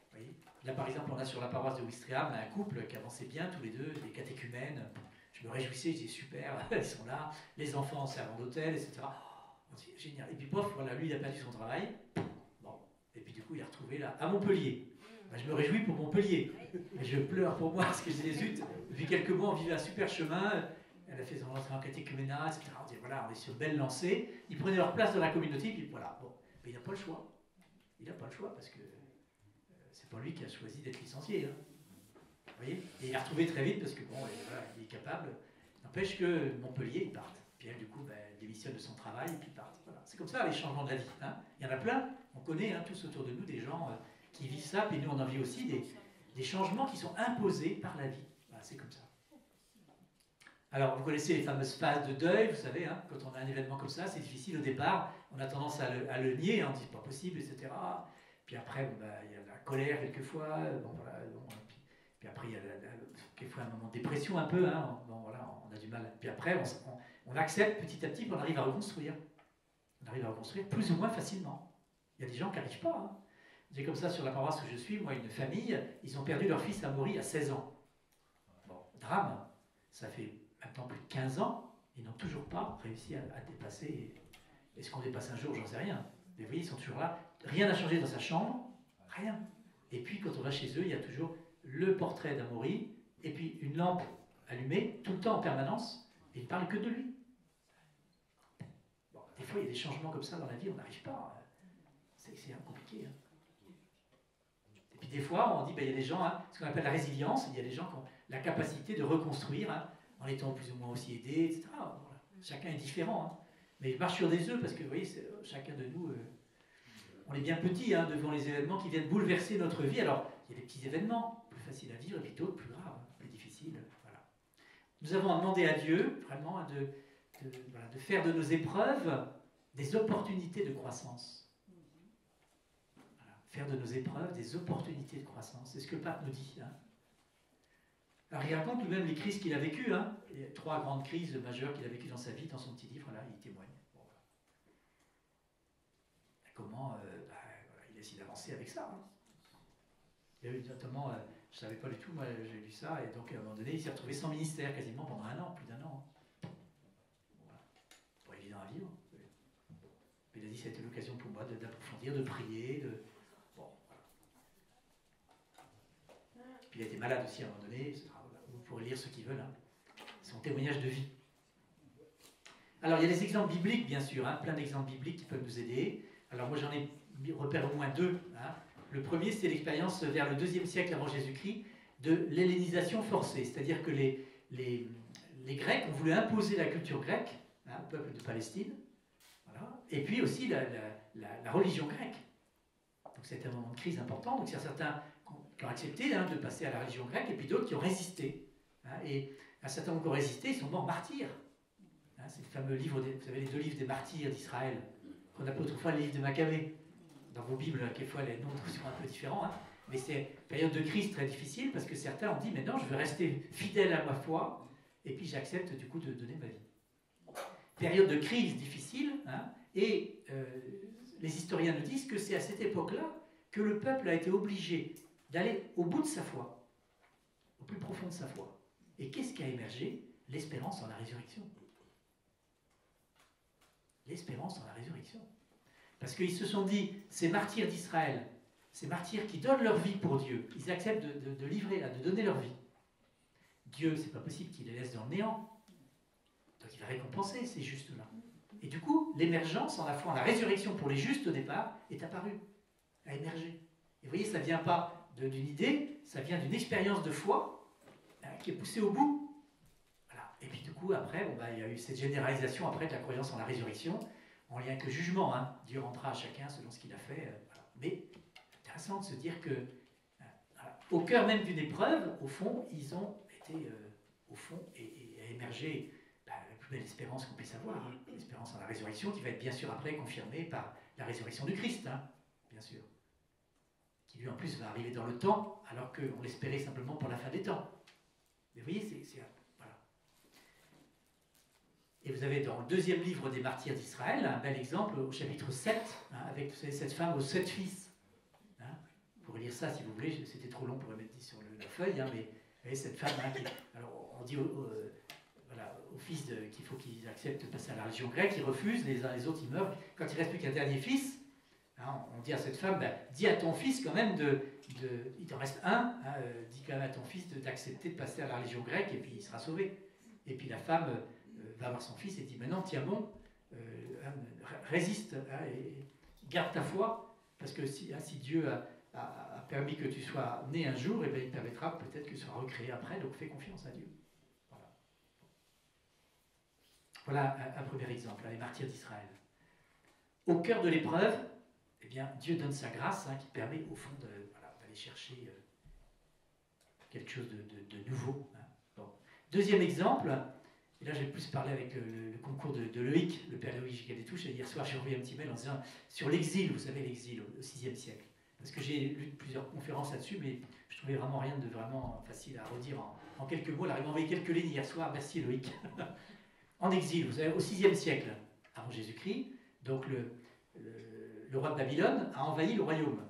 Vous voyez. Là, par exemple, on a sur la paroisse de Ouistreham un couple qui avançait bien tous les deux, des catéchumènes. Je me réjouissais, je disais super, ils sont là, les enfants en servant d'hôtel, etc. On dit génial. Et puis, pof, voilà, lui, il a perdu son travail. Bon, et puis du coup, il est retrouvé là, à Montpellier. Ben, je me réjouis pour Montpellier. Et je pleure pour moi, parce que je dis, zut, depuis quelques mois, on vivait un super chemin. Elle a fait son entrée en catéchuménat, etc. On dit, voilà, on est sur belle lancée. Ils prenaient leur place dans la communauté, puis voilà. Bon, mais il n'a pas le choix. Il n'a pas le choix, parce que c'est pas lui qui a choisi d'être licencié. Hein. Vous voyez. Et il a retrouvé très vite, parce que bon, voilà, il est capable. N'empêche que Montpellier, ils partent. Puis elle, du coup, elle démissionne de son travail, et puis ils partent. Voilà. C'est comme ça, les changements de la vie. Hein. Il y en a plein. On connaît hein, tous autour de nous des gens qui vivent ça, puis nous, on en vit aussi des changements qui sont imposés par la vie. Voilà, c'est comme ça. Alors, vous connaissez les fameuses phases de deuil, vous savez, hein, quand on a un événement comme ça, c'est difficile au départ, on a tendance à le nier, hein, on dit c'est pas possible, etc. Puis après, bon, il y a la colère quelquefois, bon, voilà, bon, puis après, il y a quelquefois un moment de dépression un peu, hein, bon, voilà, on a du mal. Puis après, on accepte petit à petit, puis on arrive à reconstruire. On arrive à reconstruire plus ou moins facilement. Il y a des gens qui n'arrivent pas. Hein. J'ai comme ça sur la paroisse où je suis, moi, une famille, ils ont perdu leur fils Amaury à 16 ans. Bon, drame, ça fait maintenant plus de 15 ans, ils n'ont toujours pas réussi à dépasser. Est-ce qu'on dépasse un jour? J'en sais rien. Mais vous voyez, ils sont toujours là. Rien n'a changé dans sa chambre, rien. Et puis, quand on va chez eux, il y a toujours le portrait d'Amaury, et puis une lampe allumée, tout le temps en permanence, et ils ne parlent que de lui. Bon, des fois, il y a des changements comme ça dans la vie, on n'arrive pas. C'est compliqué. Hein. Et puis, des fois, on dit, il y a des gens, hein, ce qu'on appelle la résilience, il y a des gens qui ont la capacité de reconstruire, hein, en étant plus ou moins aussi aidés, etc. Voilà. Chacun est différent. Hein. Mais je marche sur des œufs parce que, vous voyez, chacun de nous, on est bien petit hein, devant les événements qui viennent bouleverser notre vie. Alors, il y a des petits événements, plus faciles à vivre, et puis d'autres plus graves, plus difficiles. Voilà. Nous avons demandé à Dieu, vraiment, de faire de nos épreuves des opportunités de croissance. Voilà. Faire de nos épreuves des opportunités de croissance. C'est ce que le pape nous dit. Hein. Alors, il raconte lui-même les crises qu'il a vécues. Hein. Il y a 3 grandes crises majeures qu'il a vécues dans sa vie, dans son petit livre, là, il témoigne. Bon, voilà. Comment voilà, il décide d'avancer avec ça. Hein. Il y a eu notamment, je ne savais pas du tout, moi j'ai lu ça, et donc à un moment donné, il s'est retrouvé sans ministère quasiment pendant 1 an, plus d'1 an. Hein. Voilà. Pas évident à vivre. Mais il a dit que c'était l'occasion pour moi d'approfondir, de prier, de... Bon, voilà. Puis il a été malade aussi à un moment donné, etc. Vous pourrez lire ceux qui veulent. Hein. Son témoignage de vie. Alors, il y a des exemples bibliques, bien sûr, hein, plein d'exemples bibliques qui peuvent nous aider. Alors, moi, j'en ai repéré au moins 2. Hein. Le premier, c'est l'expérience vers le IIe siècle avant Jésus-Christ de l'hellénisation forcée. C'est-à-dire que les Grecs ont voulu imposer la culture grecque hein, au peuple de Palestine. Voilà. Et puis aussi la religion grecque. Donc, c'était un moment de crise important. Donc, il y a certains qui ont accepté hein, de passer à la religion grecque, et puis d'autres qui ont résisté. Hein, et un certain nombre qui ont résisté, ils sont morts martyrs. Hein, c'est le fameux livre, vous savez, les 2 livres des martyrs d'Israël, qu'on appelle autrefois les livres de Maccabée. Dans vos Bibles, quelquefois, les noms sont un peu différents. Hein, mais c'est une période de crise très difficile, parce que certains ont dit, mais non, je veux rester fidèle à ma foi, et puis j'accepte du coup de donner ma vie. Période de crise difficile, hein, et les historiens nous disent que c'est à cette époque-là que le peuple a été obligé d'aller au bout de sa foi, au plus profond de sa foi. Et qu'est-ce qui a émergé? L'espérance en la résurrection. L'espérance en la résurrection. Parce qu'ils se sont dit, ces martyrs d'Israël, ces martyrs qui donnent leur vie pour Dieu, ils acceptent de livrer, de donner leur vie. Dieu, c'est pas possible qu'il les laisse dans le néant. Donc il va récompenser ces justes-là. Et du coup, l'émergence en la foi, en la résurrection pour les justes au départ, est apparue, a émergé. Et vous voyez, ça ne vient pas d'une idée, ça vient d'une expérience de foi qui est poussée au bout. Voilà. Et puis du coup, après, il y a eu cette généralisation après de la croyance en la résurrection, en lien avec le jugement. Hein. Dieu rendra à chacun selon ce qu'il a fait. Voilà. Mais intéressant de se dire que, au cœur même d'une épreuve, au fond, ils ont été, au fond, et émergé la plus belle espérance qu'on puisse avoir, hein. L'espérance en la résurrection, qui va être bien sûr après confirmée par la résurrection du Christ, hein, bien sûr. Qui lui en plus va arriver dans le temps, alors qu'on l'espérait simplement pour la fin des temps. Mais vous voyez, voilà. Et vous avez dans le deuxième livre des martyrs d'Israël un bel exemple au chapitre 7, hein, avec vous savez, cette femme aux 7 fils. Hein. Vous pourrez lire ça si vous voulez, c'était trop long pour le mettre sur la feuille, hein, mais vous voyez cette femme, hein, alors on dit voilà, aux fils qu'il faut qu'ils acceptent de passer à la religion grecque, ils refusent, les uns les autres ils meurent. Quand il ne reste plus qu'un dernier fils, hein, on dit à cette femme, ben, dis à ton fils quand même il t'en reste un, hein, dis quand même à ton fils d'accepter de passer à la religion grecque et puis il sera sauvé. Et puis la femme va voir son fils et dit, maintenant tiens bon, résiste, hein, et garde ta foi, parce que si Dieu a permis que tu sois né un jour, et bien il permettra peut-être que tu sois recréé après, donc fais confiance à Dieu. Voilà un premier exemple, les martyrs d'Israël. Au cœur de l'épreuve, eh bien, Dieu donne sa grâce, hein, qui permet au fond d'aller chercher quelque chose de nouveau. Hein. Bon. Deuxième exemple, et là j'ai plus parlé avec le concours de Loïc, le père Loïc Gigadetouche, et hier soir j'ai envoyé un petit mail en disant sur l'exil, vous savez l'exil au VIe siècle. Parce que j'ai lu plusieurs conférences là-dessus, mais je trouvais vraiment rien de vraiment facile à redire en quelques mots. Alors il m'a envoyé quelques lignes hier soir, merci Loïc. En exil, vous savez, au VIe siècle avant Jésus-Christ, donc le roi de Babylone a envahi le royaume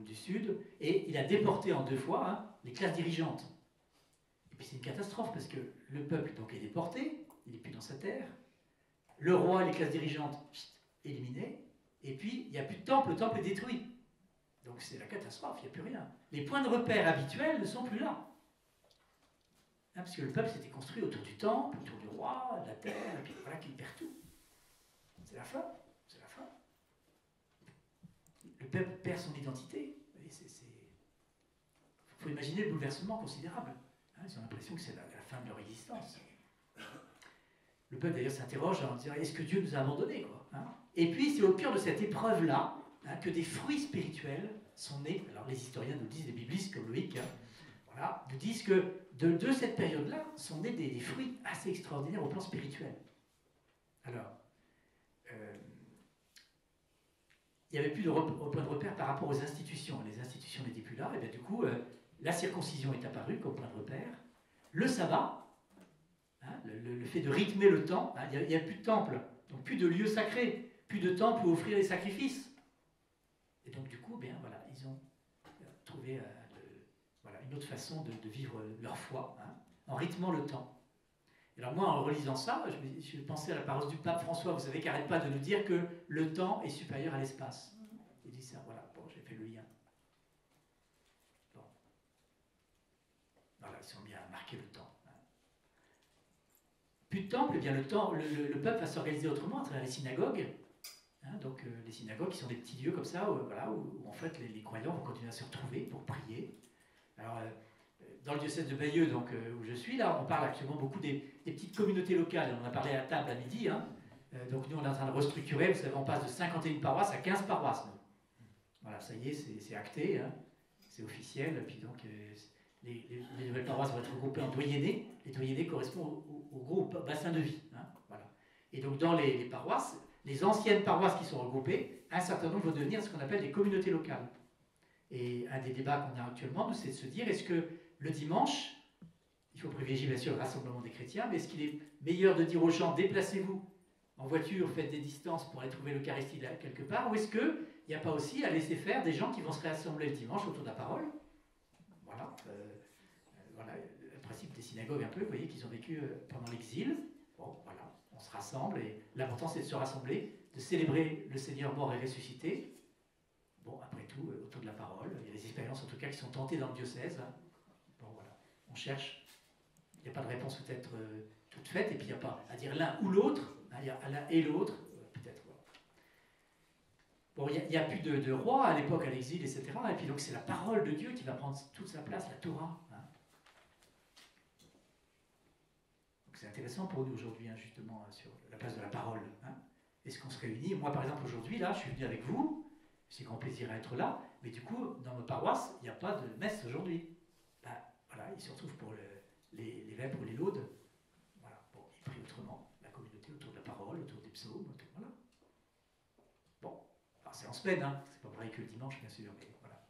du Sud, et il a déporté en 2 fois, hein, les classes dirigeantes. Et puis c'est une catastrophe, parce que le peuple donc, est déporté, il n'est plus dans sa terre, le roi et les classes dirigeantes éliminées, et puis il n'y a plus de temple, le temple est détruit. Donc c'est la catastrophe, il n'y a plus rien. Les points de repère habituels ne sont plus là. Hein, parce que le peuple s'était construit autour du temple, autour du roi, de la terre, et puis voilà qu'il perd tout. C'est la fin, c'est la fin. Le peuple perd son identité. Il faut imaginer le bouleversement considérable. Hein, ils ont l'impression que c'est la fin de leur existence. Le peuple d'ailleurs s'interroge en disant, est-ce que Dieu nous a abandonnés, quoi, hein? Et puis c'est au cœur de cette épreuve-là, hein, que des fruits spirituels sont nés. Alors les historiens nous disent, les biblistes comme Loïc, hein, voilà, nous disent que de cette période-là sont nés des fruits assez extraordinaires au plan spirituel. Alors, il n'y avait plus de point de repère par rapport aux institutions. Les institutions n'étaient plus là, et bien du coup, la circoncision est apparue comme point de repère. Le sabbat, hein, le fait de rythmer le temps, hein, il n'y a plus de temple, donc plus de lieux sacrés, plus de temple où offrir les sacrifices. Et donc du coup, bien, voilà, ils ont trouvé une autre façon de vivre leur foi, hein, en rythmant le temps. Et alors moi, en relisant ça, je pensais à la parole du pape François, vous savez, qui n'arrête pas de nous dire que le temps est supérieur à l'espace. Il dit ça, voilà, bon, j'ai fait le lien. Bon. Voilà, ils sont bien à marquer le temps. Hein. Plus de temple, eh bien le peuple va s'organiser autrement à travers les synagogues. Hein, donc les synagogues qui sont des petits lieux comme ça, où en fait les croyants vont continuer à se retrouver pour prier. Alors, dans le diocèse de Bayeux, donc, où je suis, là, on parle actuellement beaucoup des petites communautés locales. On en a parlé à table à midi. Hein. Donc nous, on est en train de restructurer. Vous savez, on passe de 51 paroisses à 15 paroisses. Nous. Voilà, ça y est, c'est acté. Hein. C'est officiel. Puis donc, les nouvelles paroisses vont être regroupées en doyennés. Les doyennés correspondent au gros bassin de vie. Hein. Voilà. Et donc, dans les paroisses, les anciennes paroisses qui sont regroupées, un certain nombre vont devenir ce qu'on appelle des communautés locales. Et un des débats qu'on a actuellement, c'est de se dire, est-ce que le dimanche, il faut privilégier bien sûr le rassemblement des chrétiens, mais est-ce qu'il est meilleur de dire aux gens, déplacez-vous en voiture, faites des distances pour aller trouver l'Eucharistie là, quelque part, ou est-ce qu'il n'y a pas aussi à laisser faire des gens qui vont se réassembler le dimanche autour de la parole? Voilà, voilà le principe des synagogues un peu, vous voyez qu'ils ont vécu pendant l'exil. Bon, voilà, on se rassemble, et l'important c'est de se rassembler, de célébrer le Seigneur mort et ressuscité. Bon, après tout, autour de la parole, il y a des expériences en tout cas qui sont tentées dans le diocèse. Hein. Bon, voilà, on cherche. Il n'y a pas de réponse peut-être toute faite, et puis il n'y a pas à dire l'un ou l'autre. Hein, il y a l'un et l'autre, peut-être. Voilà. Bon, il n'y a plus de roi à l'époque, à l'exil, etc. Et puis donc c'est la parole de Dieu qui va prendre toute sa place, la Torah. Hein. Donc c'est intéressant pour nous aujourd'hui, hein, justement, sur la place de la parole. Hein. Est-ce qu'on se réunit? Moi, par exemple, aujourd'hui, là, je suis venu avec vous. C'est grand plaisir à être là, mais du coup, dans nos paroisses, il n'y a pas de messe aujourd'hui. Ben, voilà, ils se retrouvent pour les vêpres ou les laudes. Voilà, bon, ils prient autrement, la communauté autour de la parole, autour des psaumes, autour, voilà. Bon, enfin, c'est en semaine, hein, c'est pas pareil que le dimanche, bien sûr, mais voilà.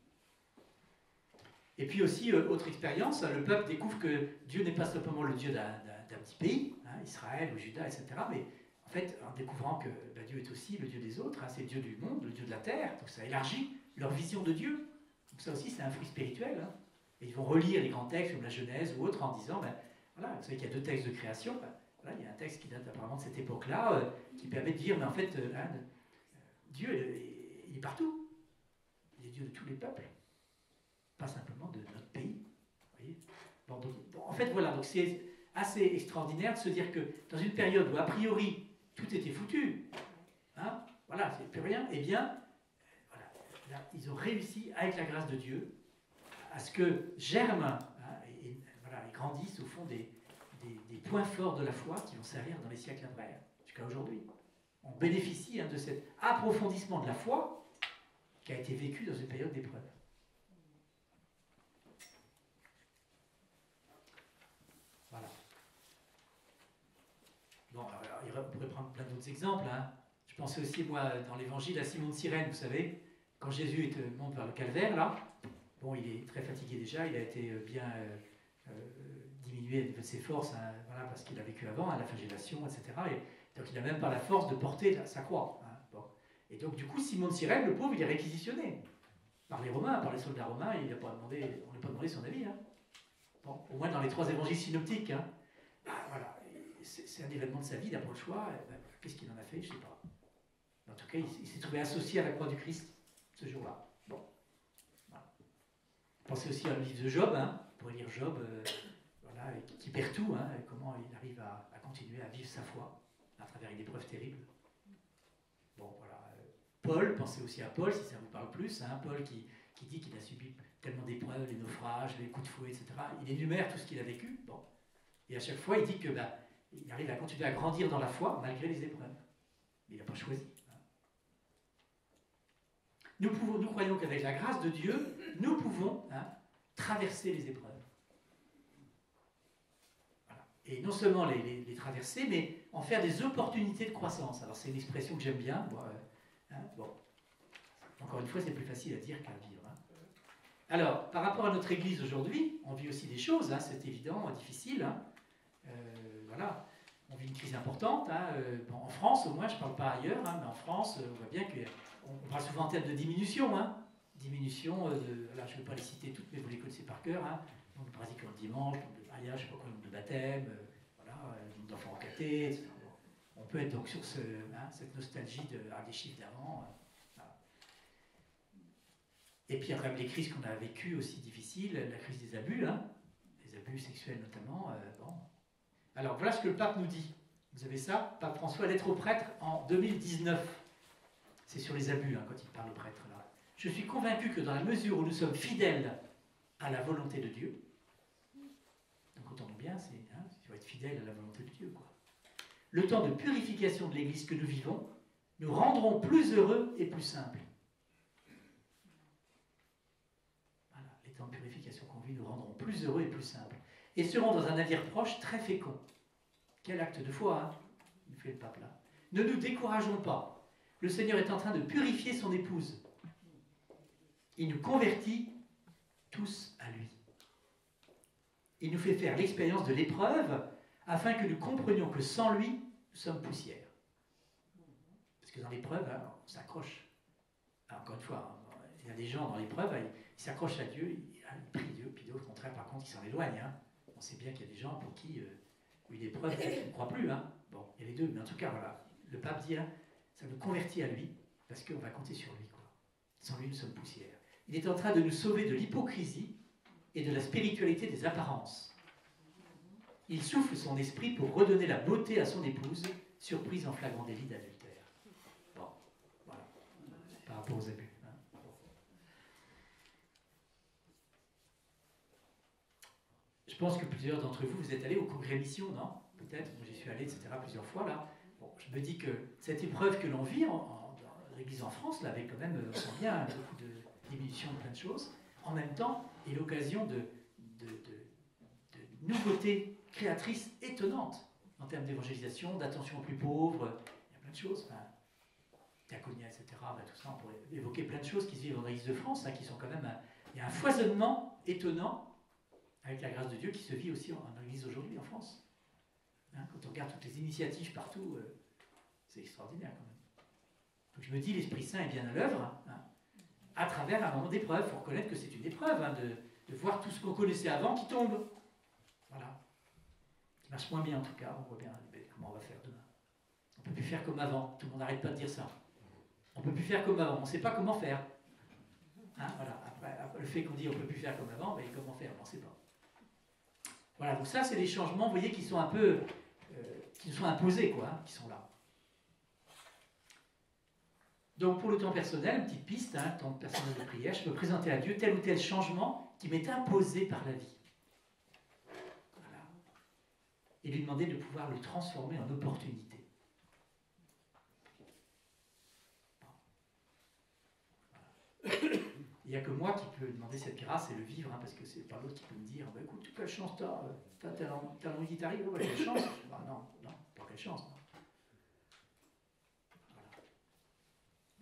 Et puis aussi, autre expérience, le peuple découvre que Dieu n'est pas simplement le Dieu d'un d'un petit pays, hein, Israël ou Juda, etc. Mais en fait, en découvrant que Dieu est aussi le Dieu des autres, hein, c'est le Dieu du monde, le Dieu de la terre, donc ça élargit leur vision de Dieu. Donc ça aussi, c'est un fruit spirituel. Hein. Et ils vont relire les grands textes comme la Genèse ou autres en disant, voilà, vous savez qu'il y a 2 textes de création, voilà, il y a un texte qui date apparemment de cette époque-là, qui permet de dire, mais en fait, Dieu, il est partout. Il est Dieu de tous les peuples, pas simplement de notre pays. Vous voyez, bon, donc, en fait, voilà, donc c'est assez extraordinaire de se dire que dans une période où a priori tout était foutu, hein, voilà, c'est plus rien, eh bien, voilà, là, ils ont réussi, avec la grâce de Dieu, à ce que germent hein, et grandissent au fond des points forts de la foi qui vont servir dans les siècles après, jusqu'à aujourd'hui. On bénéficie hein, de cet approfondissement de la foi qui a été vécu dans une période d'épreuve. Voilà. Bon, alors, on pourrait prendre plein d'autres exemples. Hein. Je pensais aussi, moi, dans l'évangile, à Simon de Cyrène, vous savez, quand Jésus monte vers le calvaire, là, bon, il est très fatigué déjà, il a été bien diminué au niveau de ses forces, hein, voilà, parce qu'il a vécu avant, hein, la flagellation, etc. Et donc il n'a même pas la force de porter sa croix. Hein, bon. Et donc du coup, Simon de Cyrène, le pauvre, il est réquisitionné par les Romains, par les soldats romains, et on n'a pas demandé son avis. Hein. Bon, au moins dans les 3 évangiles synoptiques, hein, voilà, c'est un événement de sa vie, il n'a pas le choix. Qu'est-ce qu'il en a fait? Je ne sais pas. En tout cas, il s'est trouvé associé à la croix du Christ ce jour-là. Bon. Voilà. Pensez aussi à le livre de Job, hein. Vous pourrez lire Job, voilà, qui perd tout, hein, comment il arrive à continuer à vivre sa foi à travers une épreuve terrible. Bon, voilà. Paul, pensez aussi à Paul, si ça vous parle plus, hein, Paul qui dit qu'il a subi tellement d'épreuves, les naufrages, les coups de fouet, etc. Il énumère tout ce qu'il a vécu, bon. Et à chaque fois, il dit que il arrive à continuer à grandir dans la foi malgré les épreuves. Mais il n'a pas choisi. Hein. Nous croyons qu'avec la grâce de Dieu, nous pouvons hein, traverser les épreuves. Voilà. Et non seulement les traverser, mais en faire des opportunités de croissance. Alors c'est une expression que j'aime bien. Moi, hein, bon. Encore une fois, c'est plus facile à dire qu'à vivre. Hein. Alors, par rapport à notre Église aujourd'hui, on vit aussi des choses, hein, c'est évident, difficile. Hein. Voilà, on vit une crise importante. Hein, bon, en France, au moins, je ne parle pas ailleurs, hein, mais en France, on voit bien qu'on parle souvent en termes de diminution. Hein, diminution de. Là, je ne vais pas les citer toutes, mais vous les connaissez par cœur. Hein, nombre de pratiquants le dimanche, nombre de mariages, je ne sais pas quoi, nombre de baptêmes, voilà, nombre d'enfants enquêtés, etc. Bon, on peut être donc sur cette nostalgie des chiffres d'avant. Voilà. Et puis, il y a quand même les crises qu'on a vécues aussi difficiles, la crise des abus, hein, les abus sexuels notamment. Bon. Alors, voilà ce que le pape nous dit. Vous avez ça, Pape François, lettre aux prêtres en 2019. C'est sur les abus, hein, quand il parle aux prêtres. Là. Je suis convaincu que dans la mesure où nous sommes fidèles à la volonté de Dieu, donc entendons bien, il faut être fidèle à la volonté de Dieu, quoi. Le temps de purification de l'Église que nous vivons, nous rendrons plus heureux et plus simples. Voilà, les temps de purification qu'on vit nous rendront plus heureux et plus simples. Et seront dans un avenir proche très fécond. Quel acte de foi, hein, il fait le pape là. Ne nous décourageons pas. Le Seigneur est en train de purifier son épouse. Il nous convertit tous à lui. Il nous fait faire l'expérience de l'épreuve afin que nous comprenions que sans lui, nous sommes poussière. Parce que dans l'épreuve, hein, on s'accroche. Encore une fois, hein, il y a des gens dans l'épreuve, ils s'accrochent à Dieu, ils prient Dieu, puis d'autres, au contraire, par contre, ils s'en éloignent. Hein. On sait bien qu'il y a des gens pour qui une épreuve, ils ne croient plus. Hein. Bon, il y a les deux, mais en tout cas, voilà. Le pape dit, hein, ça nous convertit à lui, parce qu'on va compter sur lui. Quoi. Sans lui, nous sommes poussière. Il est en train de nous sauver de l'hypocrisie et de la spiritualité des apparences. Il souffle son esprit pour redonner la beauté à son épouse, surprise en flagrant délit d'adultère. Bon, voilà, par rapport aux abus. Hein. Je pense que plusieurs d'entre vous, vous êtes allés au congrès mission, non? Peut-être, moi j'y suis allé, etc., plusieurs fois, là. Bon, je me dis que cette épreuve que l'on vit dans l'Église en France, là, avec quand même, on sent bien beaucoup de diminution de plein de choses, en même temps, est l'occasion de nouveautés créatrices étonnantes en termes d'évangélisation, d'attention aux plus pauvres, il y a plein de choses, hein, diaconia, etc., tout ça, on pourrait évoquer plein de choses qui se vivent dans l'Église de France, hein, qui sont quand même, il y a un foisonnement étonnant, avec la grâce de Dieu, qui se vit aussi en Église aujourd'hui en France. Hein, quand on regarde toutes les initiatives partout, c'est extraordinaire quand même. Donc je me dis, l'Esprit Saint est bien à l'œuvre, hein, à travers un moment d'épreuve. Il faut reconnaître que c'est une épreuve, hein, de voir tout ce qu'on connaissait avant qui tombe. Voilà. Qui marche moins bien en tout cas, on voit bien comment on va faire demain. On ne peut plus faire comme avant, tout le monde n'arrête pas de dire ça. On ne peut plus faire comme avant, on ne sait pas comment faire. Hein, voilà. Après, le fait qu'on dit on ne peut plus faire comme avant, mais comment faire, on ne sait pas. Voilà, donc ça c'est des changements, vous voyez, qui sont un peu, qui nous sont imposés, quoi, hein, qui sont là. Donc pour le temps personnel, une petite piste, hein, temps personnel de prière, je peux présenter à Dieu tel ou tel changement qui m'est imposé par la vie. Voilà. Et lui demander de pouvoir le transformer en opportunité. Voilà. Il n'y a que moi qui peux demander cette grâce et le vivre, hein, parce que c'est pas l'autre qui peut me dire bah, écoute, quelle chance t'as envie qui t'arrive, ouais, quelle chance. Bah, non, pas quelle chance. Non. Voilà.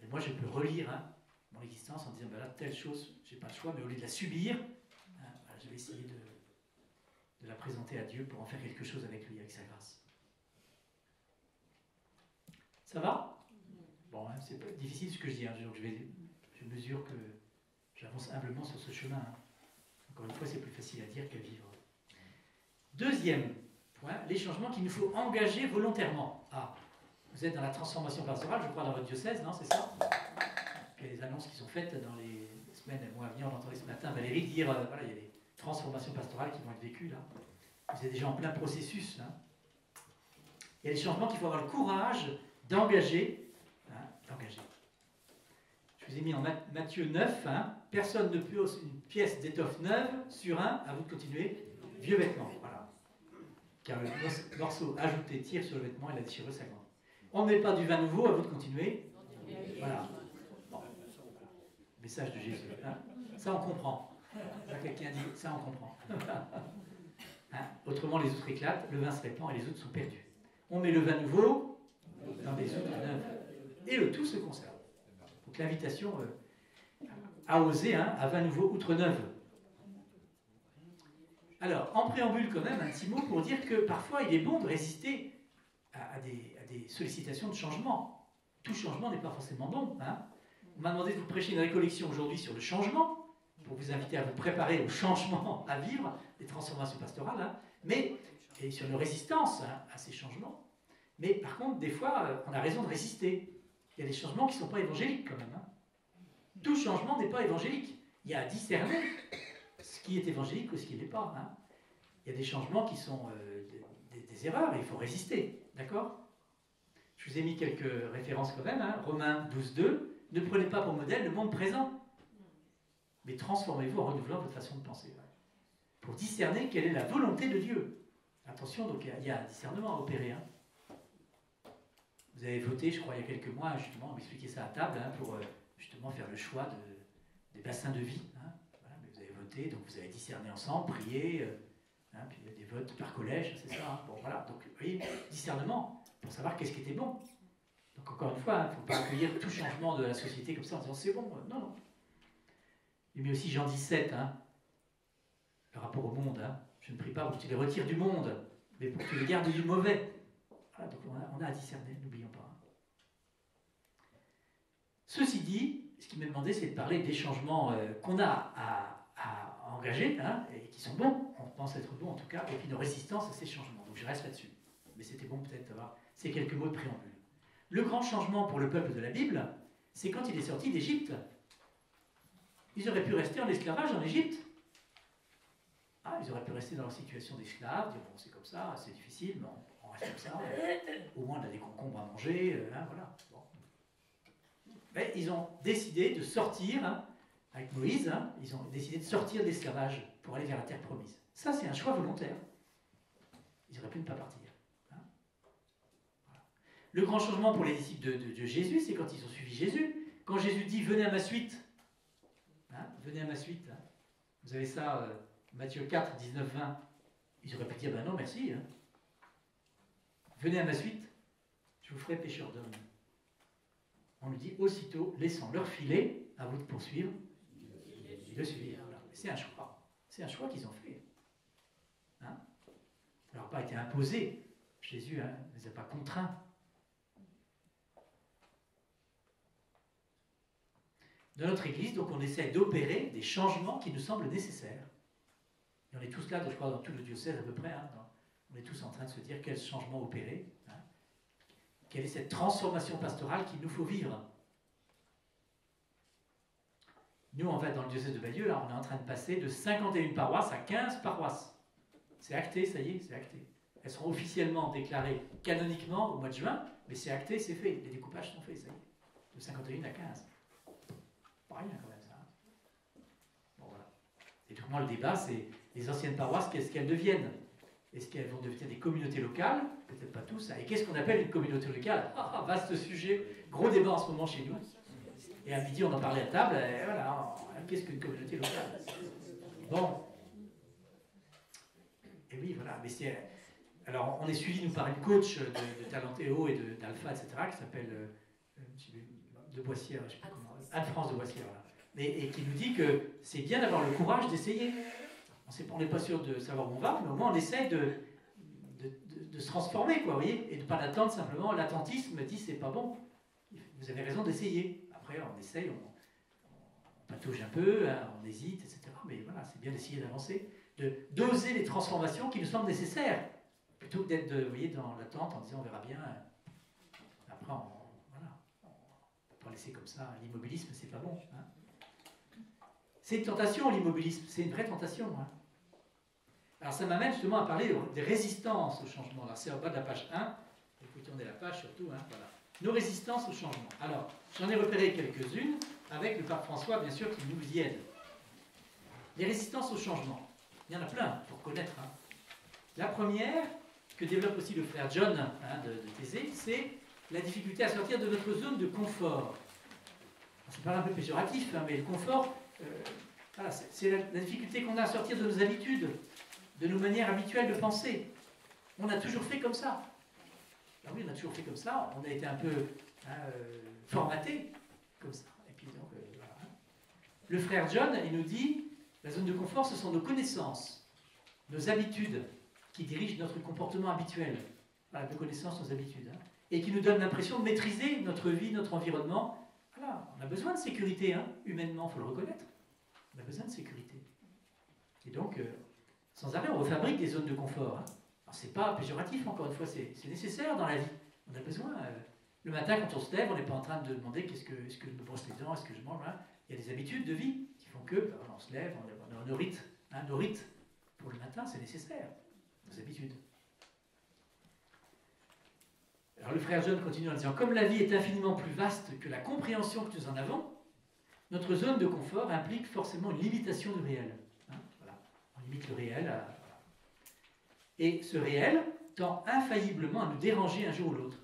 Et moi, je peux relire, hein, mon existence en disant bah, là, telle chose, j'ai pas le choix, mais au lieu de la subir, hein, voilà, je vais essayer de la présenter à Dieu pour en faire quelque chose avec lui, avec sa grâce. Ça va? Bon, hein, c'est pas difficile ce que je dis, hein, donc je mesure que j'avance humblement sur ce chemin. Hein. Encore une fois, c'est plus facile à dire qu'à vivre. Deuxième point, les changements qu'il nous faut engager volontairement. Ah, vous êtes dans la transformation pastorale, je crois, dans votre diocèse, non? C'est ça? Il y a les annonces qui sont faites dans les semaines, les mois à venir. On entendait ce matin Valérie dire voilà, il y a des transformations pastorales qui vont être vécues là. Vous êtes déjà en plein processus. Hein. Il y a des changements qu'il faut avoir le courage d'engager. Hein, d'engager. Je vous ai mis en Matthieu 9, hein, personne ne pose une pièce d'étoffe neuve sur un, à vous de continuer, vieux vêtement. Voilà. Car le morceau ajouté tire sur le vêtement et la déchirure s'agrandit. On ne met pas du vin nouveau, à vous de continuer. Voilà. Bon. Message de Jésus. Hein. Ça, on comprend. Là, quelqu'un dit, ça, on comprend. Hein. Autrement, les outres éclatent, le vin se répand et les outres sont perdues. On met le vin nouveau dans des outres neuves. Et le tout se conserve. Donc l'invitation à oser, hein, à vin nouveau, outre neuve. Alors, en préambule quand même, un petit mot pour dire que parfois il est bon de résister à des sollicitations de changement. Tout changement n'est pas forcément bon. Hein. On m'a demandé de vous prêcher une récollection aujourd'hui sur le changement, pour vous inviter à vous préparer au changement à vivre, des transformations pastorales, hein, mais, et sur nos résistances, hein, à ces changements. Mais par contre, des fois, on a raison de résister. Il y a des changements qui ne sont pas évangéliques quand même. Hein. Tout changement n'est pas évangélique. Il y a à discerner ce qui est évangélique ou ce qui ne l'est pas. Hein. Il y a des changements qui sont des erreurs et il faut résister. D'accord? Je vous ai mis quelques références quand même. Hein. Romains 12.2. Ne prenez pas pour modèle le monde présent, mais transformez-vous en renouvelant votre façon de penser. Pour discerner quelle est la volonté de Dieu. Attention, donc il y a un discernement à opérer. Hein. Vous avez voté, je crois, il y a quelques mois, justement, on m'expliquait ça à table, hein, pour justement faire le choix des bassins de vie. Hein. Voilà, mais vous avez voté, donc vous avez discerné ensemble, prié, hein, puis il y a des votes par collège, c'est ça. Hein. Bon, voilà, donc vous voyez, discernement, pour savoir qu'est-ce qui était bon. Donc encore une fois, il ne faut pas accueillir tout changement de la société comme ça en disant c'est bon, non, non. Il met aussi Jean 17, hein, le rapport au monde. Hein. Je ne prie pas pour que tu les retires du monde, mais pour que tu les gardes du mauvais. Voilà, donc on a à discerner, n'oublions pas. Ceci dit, ce qui m'est demandé, c'est de parler des changements qu'on a à engager, hein, et qui sont bons, on pense être bons en tout cas, et puis nos résistances à ces changements. Donc je reste là-dessus. Mais c'était bon peut-être d'avoir ces quelques mots de préambule. Le grand changement pour le peuple de la Bible, c'est quand il est sorti d'Égypte. Ils auraient pu rester en esclavage en Égypte. Ah, ils auraient pu rester dans leur situation d'esclave, dire bon, c'est comme ça, c'est difficile, mais on reste comme ça. Au moins, on a des concombres à manger, hein, voilà. Bon. Mais ils ont décidé de sortir, hein, avec Moïse, hein, ils ont décidé de sortir de l'esclavage pour aller vers la terre promise. Ça, c'est un choix volontaire. Ils auraient pu ne pas partir. Hein. Voilà. Le grand changement pour les disciples de Jésus, c'est quand ils ont suivi Jésus. Quand Jésus dit « Venez à ma suite hein, », venez à ma suite. Hein. Vous avez ça, Matthieu 4, 19, 20. Ils auraient pu dire « Ben non, merci. Hein. Venez à ma suite, je vous ferai pécheur d'hommes. » On lui dit aussitôt, laissant leur filet, à vous de poursuivre, de suivre. Voilà. C'est un choix. C'est un choix qu'ils ont fait. Hein. Ça n'a pas été imposé. Jésus ne les a pas contraints. Dans notre Église, donc, on essaie d'opérer des changements qui nous semblent nécessaires. Et on est tous là, je crois, dans tout le diocèse à peu près. On est tous en train de se dire quel changement opérer. Quelle est cette transformation pastorale qu'il nous faut vivre. Nous, en fait, dans le diocèse de Bayeux, là, on est en train de passer de 51 paroisses à 15 paroisses. C'est acté, ça y est, c'est acté. Elles seront officiellement déclarées canoniquement au mois de juin, mais c'est acté, c'est fait. Les découpages sont faits, ça y est. De 51 à 15. Pas rien quand même, ça. Bon, voilà. Et tout le débat, c'est les anciennes paroisses, qu'est-ce qu'elles deviennent? Est-ce qu'elles vont devenir des communautés locales? Peut-être pas tous. Et qu'est-ce qu'on appelle une communauté locale? Vaste sujet. Gros débat en ce moment chez nous. Et à midi, on en parlait à table. Et voilà, qu'est-ce qu'une communauté locale? Bon. Et oui, voilà. Mais c'est... Alors, on est suivi, nous, par une coach de Talentéo et d'Alpha, etc., qui s'appelle de Boissière, je ne sais pas comment, Anne-France de Boissière, voilà. Et qui nous dit que c'est bien d'avoir le courage d'essayer. On n'est pas sûr de savoir où on va, mais au moins on essaie de se transformer, quoi, vous voyez, et de ne pas l'attendre simplement. L'attentisme dit c'est pas bon. Vous avez raison d'essayer. Après, on essaye, on patauge un peu, on hésite, etc. Mais voilà, c'est bien d'essayer d'avancer, d'oser les transformations qui nous semblent nécessaires, plutôt que d'être, vous voyez, dans l'attente en disant on verra bien. Après, voilà, on ne peut pas laisser comme ça. L'immobilisme, c'est pas bon. C'est une tentation, l'immobilisme. C'est une vraie tentation. Alors ça m'amène justement à parler des résistances au changement. Alors c'est en bas de la page 1. Il faut tourner la page surtout. Voilà. Nos résistances au changement. Alors, j'en ai repéré quelques-unes avec le pape François, bien sûr, qui nous y aide. Les résistances au changement. Il y en a plein, il faut reconnaître. La première, que développe aussi le frère John de Thésée, c'est la difficulté à sortir de notre zone de confort. C'est pas un peu péjoratif, mais le confort, voilà, c'est la difficulté qu'on a à sortir de nos habitudes, de nos manières habituelles de penser. On a toujours fait comme ça. Ben oui, on a toujours fait comme ça, on a été un peu formaté comme ça. Et puis donc, voilà. Le frère John, il nous dit, la zone de confort, ce sont nos connaissances, nos habitudes, qui dirigent notre comportement habituel. Voilà, nos connaissances, nos habitudes. Et qui nous donnent l'impression de maîtriser notre vie, notre environnement. Voilà, on a besoin de sécurité, humainement, il faut le reconnaître. On a besoin de sécurité. Et donc, sans arrêt, on refabrique des zones de confort. Alors, c'est pas péjoratif, encore une fois, c'est nécessaire dans la vie. On a besoin. Le matin, quand on se lève, on n'est pas en train de demander est-ce que je me brosse les dents, est-ce que je mange. Il y a des habitudes de vie qui font que, on se lève, on a nos rites. Nos rites pour le matin, c'est nécessaire. Nos habitudes. Alors le frère John continue en disant, comme la vie est infiniment plus vaste que la compréhension que nous en avons, notre zone de confort implique forcément une limitation du réel. Voilà. On limite le réel à... Et ce réel tend infailliblement à nous déranger un jour ou l'autre,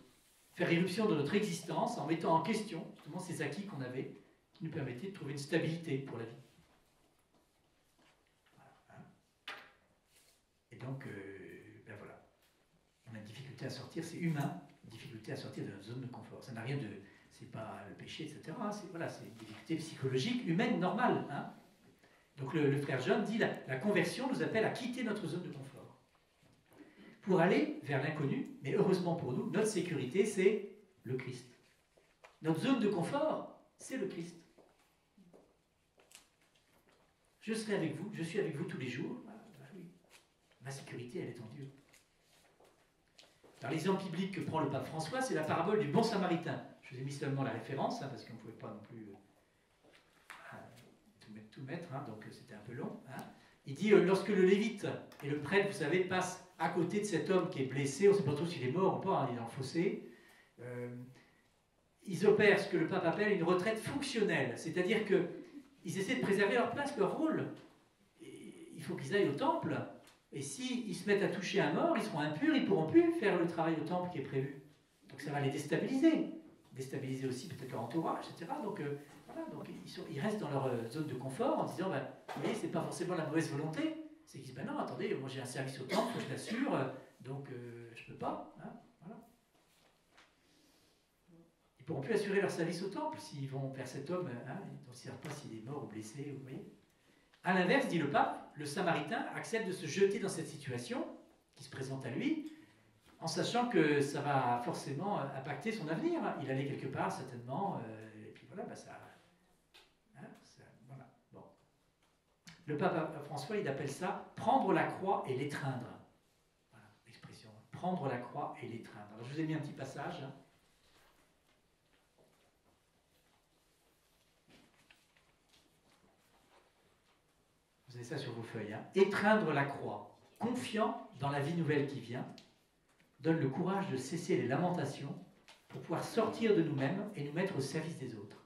faire irruption de notre existence en mettant en question justement ces acquis qu'on avait, qui nous permettaient de trouver une stabilité pour la vie. Voilà. Et donc, ben voilà. On a une difficulté à sortir, c'est humain, une difficulté à sortir de notre zone de confort. Ça n'a rien de... C'est pas le péché, etc. C'est voilà, une difficulté psychologique, humaine, normale. Donc le frère John dit la conversion nous appelle à quitter notre zone de confort pour aller vers l'inconnu, mais heureusement pour nous, notre sécurité, c'est le Christ. Notre zone de confort, c'est le Christ. Je serai avec vous, je suis avec vous tous les jours. Oui. Ma sécurité, elle est en Dieu. Alors l'exemple biblique que prend le pape François, c'est la parabole du bon samaritain. Je vous ai mis seulement la référence, parce qu'on ne pouvait pas non plus tout mettre, donc c'était un peu long. Il dit, lorsque le lévite et le prêtre, vous savez, passent à côté de cet homme qui est blessé, on ne sait pas trop s'il est mort ou pas, il est dans le fossé, ils opèrent ce que le pape appelle une retraite fonctionnelle, c'est-à-dire qu'ils essaient de préserver leur place, leur rôle. Et il faut qu'ils aillent au temple, et s'ils se mettent à toucher un mort, ils seront impurs, ils ne pourront plus faire le travail au temple qui est prévu. Donc ça va les déstabiliser aussi peut-être leur entourage, etc. Donc voilà, donc ils restent dans leur zone de confort en disant, vous voyez, c'est pas forcément la mauvaise volonté, c'est qu'ils disent, non, attendez, moi j'ai un service au temple, faut que je l'assure, donc je peux pas. Voilà. Ils ne pourront plus assurer leur service au temple s'ils vont vers cet homme, dont ils ne savent pas s'il est mort ou blessé, vous voyez. A l'inverse, dit le pape, le samaritain accepte de se jeter dans cette situation qui se présente à lui, en sachant que ça va forcément impacter son avenir. Il allait quelque part, certainement, et puis voilà, voilà. Bon. Le pape François, il appelle ça « prendre la croix et l'étreindre ». Voilà l'expression, « prendre la croix et l'étreindre ». Alors, je vous ai mis un petit passage. Vous avez ça sur vos feuilles. Étreindre la croix, confiant dans la vie nouvelle qui vient, donne le courage de cesser les lamentations pour pouvoir sortir de nous-mêmes et nous mettre au service des autres.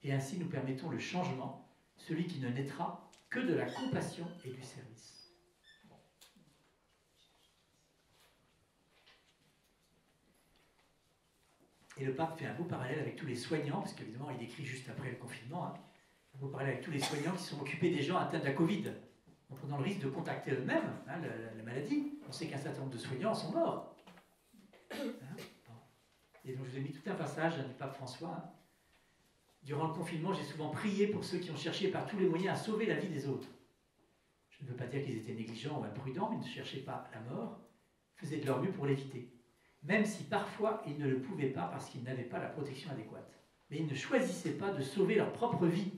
Et ainsi nous permettons le changement, celui qui ne naîtra que de la compassion et du service. Et le pape fait un beau parallèle avec tous les soignants, parce qu'évidemment il écrit juste après le confinement, un beau parallèle avec tous les soignants qui sont occupés des gens atteints de la Covid, en prenant le risque de contacter eux-mêmes la maladie. On sait qu'un certain nombre de soignants sont morts. Et donc je vous ai mis tout un passage du pape François. Durant le confinement, j'ai souvent prié pour ceux qui ont cherché par tous les moyens à sauver la vie des autres. Je ne veux pas dire qu'ils étaient négligents ou imprudents, mais ils ne cherchaient pas la mort, faisaient de leur mieux pour l'éviter. Même si parfois ils ne le pouvaient pas parce qu'ils n'avaient pas la protection adéquate. Mais ils ne choisissaient pas de sauver leur propre vie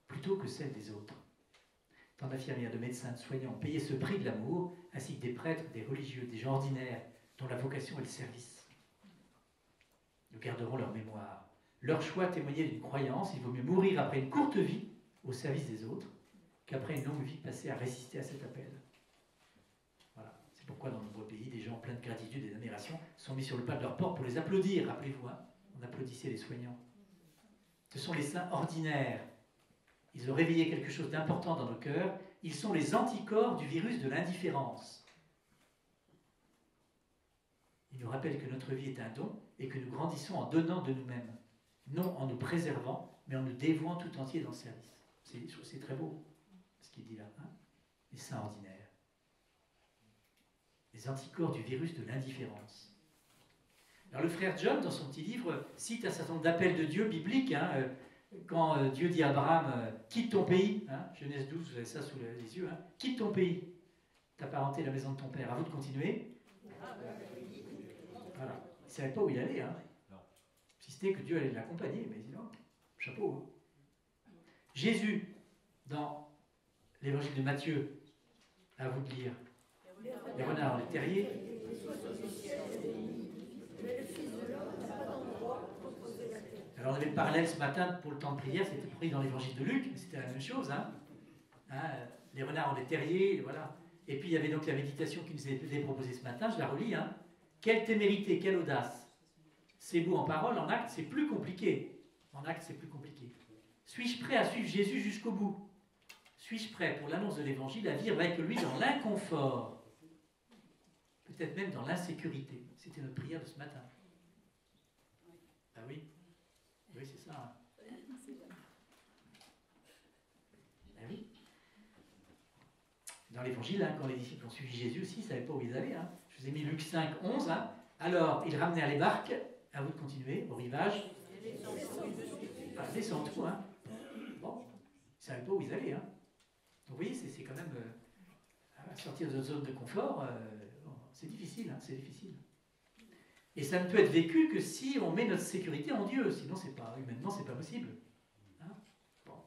plutôt que celle des autres. Tant d'infirmières, de médecins, de soignants ont payé ce prix de l'amour, ainsi que des prêtres, des religieux, des gens ordinaires, dont la vocation est le service. Nous garderons leur mémoire. Leur choix témoignait d'une croyance, il vaut mieux mourir après une courte vie au service des autres qu'après une longue vie passée à résister à cet appel. Voilà. C'est pourquoi dans de nombreux pays, des gens pleins de gratitude et d'admiration sont mis sur le pas de leur porte pour les applaudir. Rappelez-vous, on applaudissait les soignants. Ce sont les saints ordinaires. Ils ont réveillé quelque chose d'important dans nos cœurs. Ils sont les anticorps du virus de l'indifférence. Ils nous rappellent que notre vie est un don et que nous grandissons en donnant de nous-mêmes. Non en nous préservant, mais en nous dévouant tout entier dans le service. C'est très beau, ce qu'il dit là. Les saints ordinaires. Les anticorps du virus de l'indifférence. Alors le frère John, dans son petit livre, cite un certain nombre d'appels de Dieu bibliques. Quand Dieu dit à Abraham, quitte ton pays, Genèse 12, vous avez ça sous les yeux, quitte ton pays, ta parenté, la maison de ton père, à vous de continuer. Voilà. Il ne savait pas où il allait, si c'était que Dieu allait l'accompagner, mais sinon, chapeau. Jésus, dans l'évangile de Matthieu, à vous de lire, les renards, les terriers. Alors on avait le parallèle ce matin pour le temps de prière, c'était pris dans l'évangile de Luc, mais c'était la même chose. Les renards ont des terriers, voilà. Et puis il y avait donc la méditation qui nous a été proposée ce matin, je la relis. Quelle témérité, quelle audace. C'est beau en parole, en acte c'est plus compliqué. En acte c'est plus compliqué. Suis-je prêt à suivre Jésus jusqu'au bout? Suis-je prêt pour l'annonce de l'évangile à vivre avec lui dans l'inconfort? Peut-être même dans l'insécurité. C'était notre prière de ce matin. Ah oui. Oui, c'est ça. Ah oui. Dans l'évangile, quand les disciples ont suivi Jésus aussi, ils ne savaient pas où ils allaient. Je vous ai mis Luc 5, 11. Alors, ils ramenèrent les barques, à vous de continuer, au rivage. Descend tout. Bon, ils ne savaient pas où ils allaient. Donc, vous voyez, c'est quand même sortir de notre zone de confort. C'est difficile, c'est difficile. Et ça ne peut être vécu que si on met notre sécurité en Dieu. Sinon, humainement, c'est pas possible. Bon.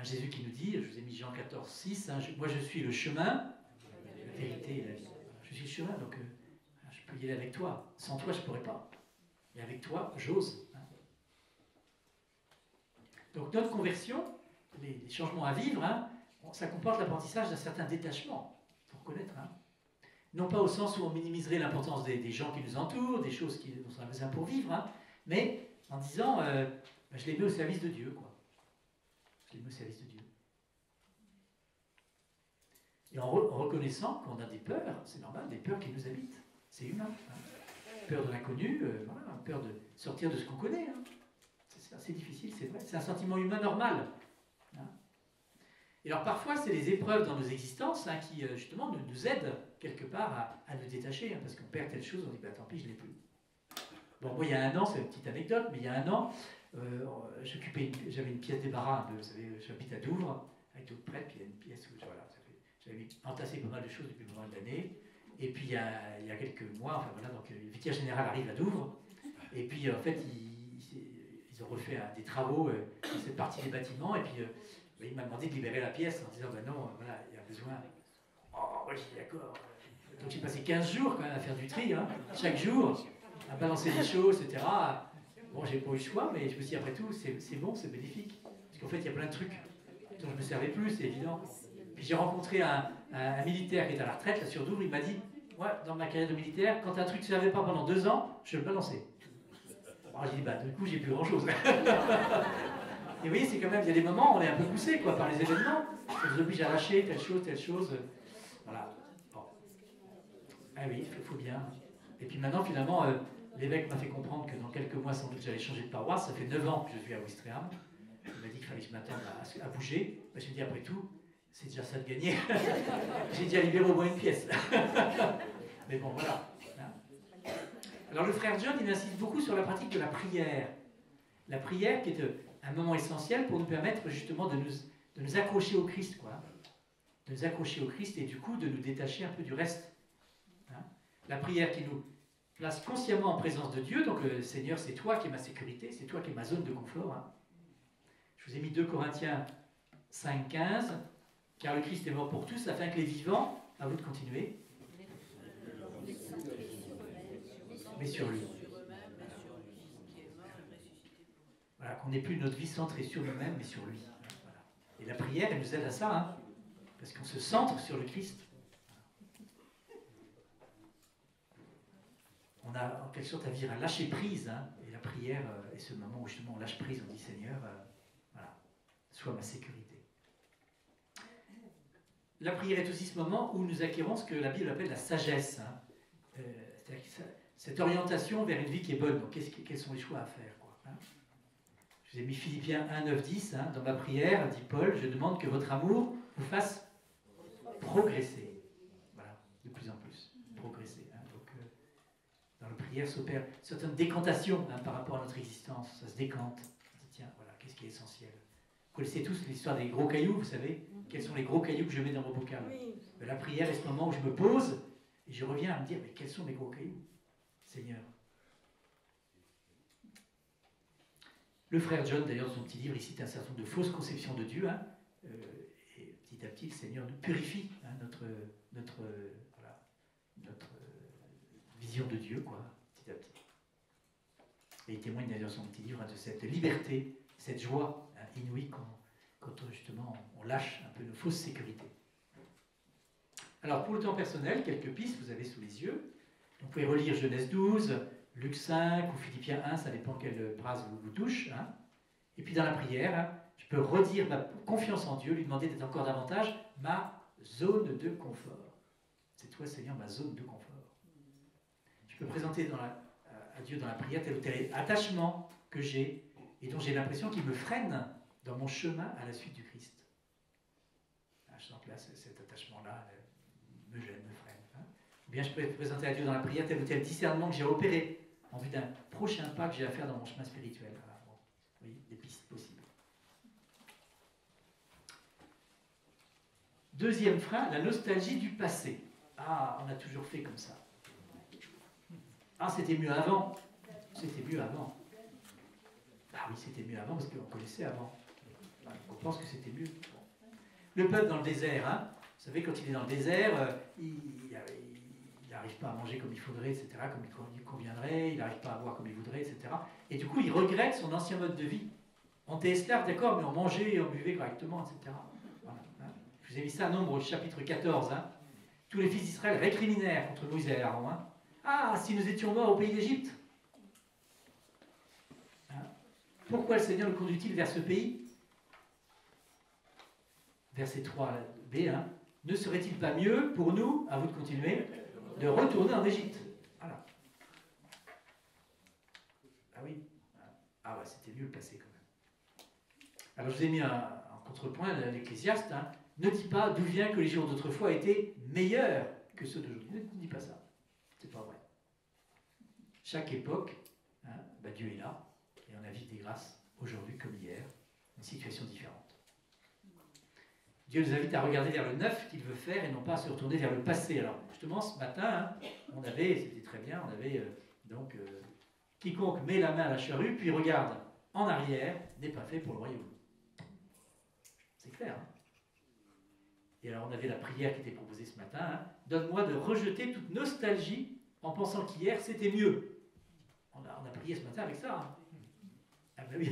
Jésus qui nous dit, je vous ai mis Jean 14, 6, moi je suis le chemin, la vérité et la vie. Je suis le chemin, donc je peux y aller avec toi. Sans toi, je ne pourrais pas. Mais avec toi, j'ose. Donc notre conversion, les changements à vivre, ça comporte l'apprentissage d'un certain détachement, il faut reconnaître. Non pas au sens où on minimiserait l'importance des gens qui nous entourent, des choses dont on a besoin pour vivre, mais en disant, je les mets au service de Dieu, quoi. Je les mets au service de Dieu. Et en reconnaissant qu'on a des peurs, c'est normal, des peurs qui nous habitent, c'est humain. Peur de l'inconnu, peur de sortir de ce qu'on connaît. C'est difficile, c'est vrai, c'est un sentiment humain normal. Et alors parfois, c'est les épreuves dans nos existences qui, justement, nous aident quelque part à nous détacher, parce qu'on perd telle chose, on dit, tant pis, je ne l'ai plus. Bon, moi, il y a un an, c'est une petite anecdote, mais il y a un an, j'avais une pièce débarras, vous savez, j'habite à Douvres, avec d'autres prêtres, puis il y a une pièce où voilà, j'avais entassé pas mal de choses depuis pas mal d'années. Et puis il y a quelques mois, enfin voilà, donc le vicaire général arrive à Douvres, et puis en fait ils ont refait des travaux dans cette partie des bâtiments, et puis il m'a demandé de libérer la pièce en disant ben non, voilà, il y a besoin. Oh, moi j'ai dit d'accord. Donc j'ai passé 15 jours quand même à faire du tri, hein, chaque jour, à balancer des choses, etc. Bon, j'ai pas eu le choix, mais je me suis dit après tout, c'est bon, c'est bénéfique. Parce qu'en fait, il y a plein de trucs dont je ne me servais plus, c'est évident. Puis j'ai rencontré un militaire qui est à la retraite, là sur Douvres, il m'a dit, ouais, dans ma carrière de militaire, quand un truc ne servait pas pendant 2 ans, je le balançais. Alors j'ai dit, bah du coup, j'ai plus grand chose. Et vous voyez, c'est quand même, il y a des moments où on est un peu poussé quoi, par les événements. Ça vous oblige à lâcher telle chose. Voilà. Bon. Ah oui, il faut bien. Et puis maintenant, finalement, l'évêque m'a fait comprendre que dans quelques mois, sans doute, j'allais changer de paroisse. Ça fait 9 ans que je suis à Ouistreham. Il m'a dit qu'il fallait que je m'attende à bouger. Je me suis dit, après tout, c'est déjà ça de gagner. J'ai déjà libéré au moins une pièce. Mais bon, voilà. Alors le frère John, il insiste beaucoup sur la pratique de la prière. La prière qui est un moment essentiel pour nous permettre justement de nous accrocher au Christ, quoi. De nous accrocher au Christ et du coup de nous détacher un peu du reste. La prière qui nous place consciemment en présence de Dieu. Donc le Seigneur, c'est toi qui es ma sécurité, c'est toi qui es ma zone de confort. Je vous ai mis 2 Corinthiens 5,15. Car le Christ est mort pour tous, afin que les vivants, à vous de continuer, mais sur lui. Voilà, qu'on n'ait plus notre vie centrée sur nous-mêmes, mais sur lui. Voilà. Et la prière, elle nous aide à ça, hein, parce qu'on se centre sur le Christ. On a en quelque sorte à dire à lâcher prise, hein, et la prière est ce moment où justement on lâche prise, on dit Seigneur, voilà, sois ma sécurité. La prière est aussi ce moment où nous acquérons ce que la Bible appelle la sagesse. Hein. C'est-à-dire cette orientation vers une vie qui est bonne. Donc, quels sont les choix à faire quoi, hein. Je vous ai mis Philippiens 1, 9, 10. Hein. Dans ma prière, dit Paul, je demande que votre amour vous fasse progresser. Voilà, de plus en plus. Progresser. Hein. Donc, dans la prière s'opère certaines décantations hein, par rapport à notre existence. Ça se décante. On dit, tiens, voilà, qu'est-ce qui est essentiel. Vous connaissez tous l'histoire des gros cailloux, vous savez. Quels sont les gros cailloux que je mets dans mon bocal? La prière est ce moment où je me pose et je reviens à me dire, mais quels sont mes gros cailloux, Seigneur? Le frère John, d'ailleurs, dans son petit livre, il cite un certain nombre de fausses conceptions de Dieu. Hein, et petit à petit, le Seigneur nous purifie hein, notre vision de Dieu, quoi, petit à petit. Et il témoigne d'ailleurs dans son petit livre hein, de cette liberté, cette joie hein, inouïe quand justement on lâche un peu nos fausses sécurités. Alors pour le temps personnel, quelques pistes vous avez sous les yeux. Donc, vous pouvez relire Genèse 12, Luc 5 ou Philippiens 1, ça dépend quelle phrase vous touche. Hein. Et puis dans la prière, hein, je peux redire ma confiance en Dieu, lui demander d'être encore davantage ma zone de confort. C'est toi Seigneur ma zone de confort. Je peux présenter à Dieu dans la prière tel ou tel attachement que j'ai et dont j'ai l'impression qu'il me freine dans mon chemin à la suite du Christ. Je sens que là, cet attachement-là me gêne, me freine. Hein. Ou bien je peux présenter à Dieu dans la prière tel ou tel discernement que j'ai opéré en vue d'un prochain pas que j'ai à faire dans mon chemin spirituel. Voilà. Bon. Oui, des pistes possibles. Deuxième frein, la nostalgie du passé. Ah, on a toujours fait comme ça. Ah, c'était mieux avant. C'était mieux avant. Ah oui, c'était mieux avant parce qu'on connaissait avant. On pense que c'était mieux. Bon. Le peuple dans le désert, hein, vous savez, quand il est dans le désert, il n'arrive pas à manger comme il faudrait, etc., comme il conviendrait, il n'arrive pas à boire comme il voudrait, etc. Et du coup, il regrette son ancien mode de vie. On était esclaves, d'accord, mais on mangeait et on buvait correctement, etc. Voilà, hein. Je vous ai mis ça, Nombre, chapitre 14. Hein. Tous les fils d'Israël récriminèrent contre Moïse et Aaron. Hein. Ah, si nous étions morts au pays d'Égypte. Hein. Pourquoi le Seigneur nous conduit-il vers ce pays? Verset 3b, hein. Ne serait-il pas mieux pour nous, à vous de continuer, de retourner en Égypte? Voilà. Ah oui. Ah ouais, c'était mieux le passé quand même. Alors je vous ai mis en contrepoint l'Ecclésiaste. Hein. Ne dis pas d'où vient que les jours d'autrefois étaient meilleurs que ceux d'aujourd'hui. Ne dis pas ça. C'est pas vrai. Chaque époque, hein, bah Dieu est là et on a vu des grâces aujourd'hui comme hier, une situation différente. Dieu nous invite à regarder vers le neuf qu'il veut faire et non pas à se retourner vers le passé. Alors, justement, ce matin, hein, on avait, c'était très bien, on avait quiconque met la main à la charrue, puis regarde en arrière, n'est pas fait pour le royaume. C'est clair, hein? Et alors, on avait la prière qui était proposée ce matin, hein, donne-moi de rejeter toute nostalgie en pensant qu'hier, c'était mieux. On a prié ce matin avec ça. Hein. Ah ben oui.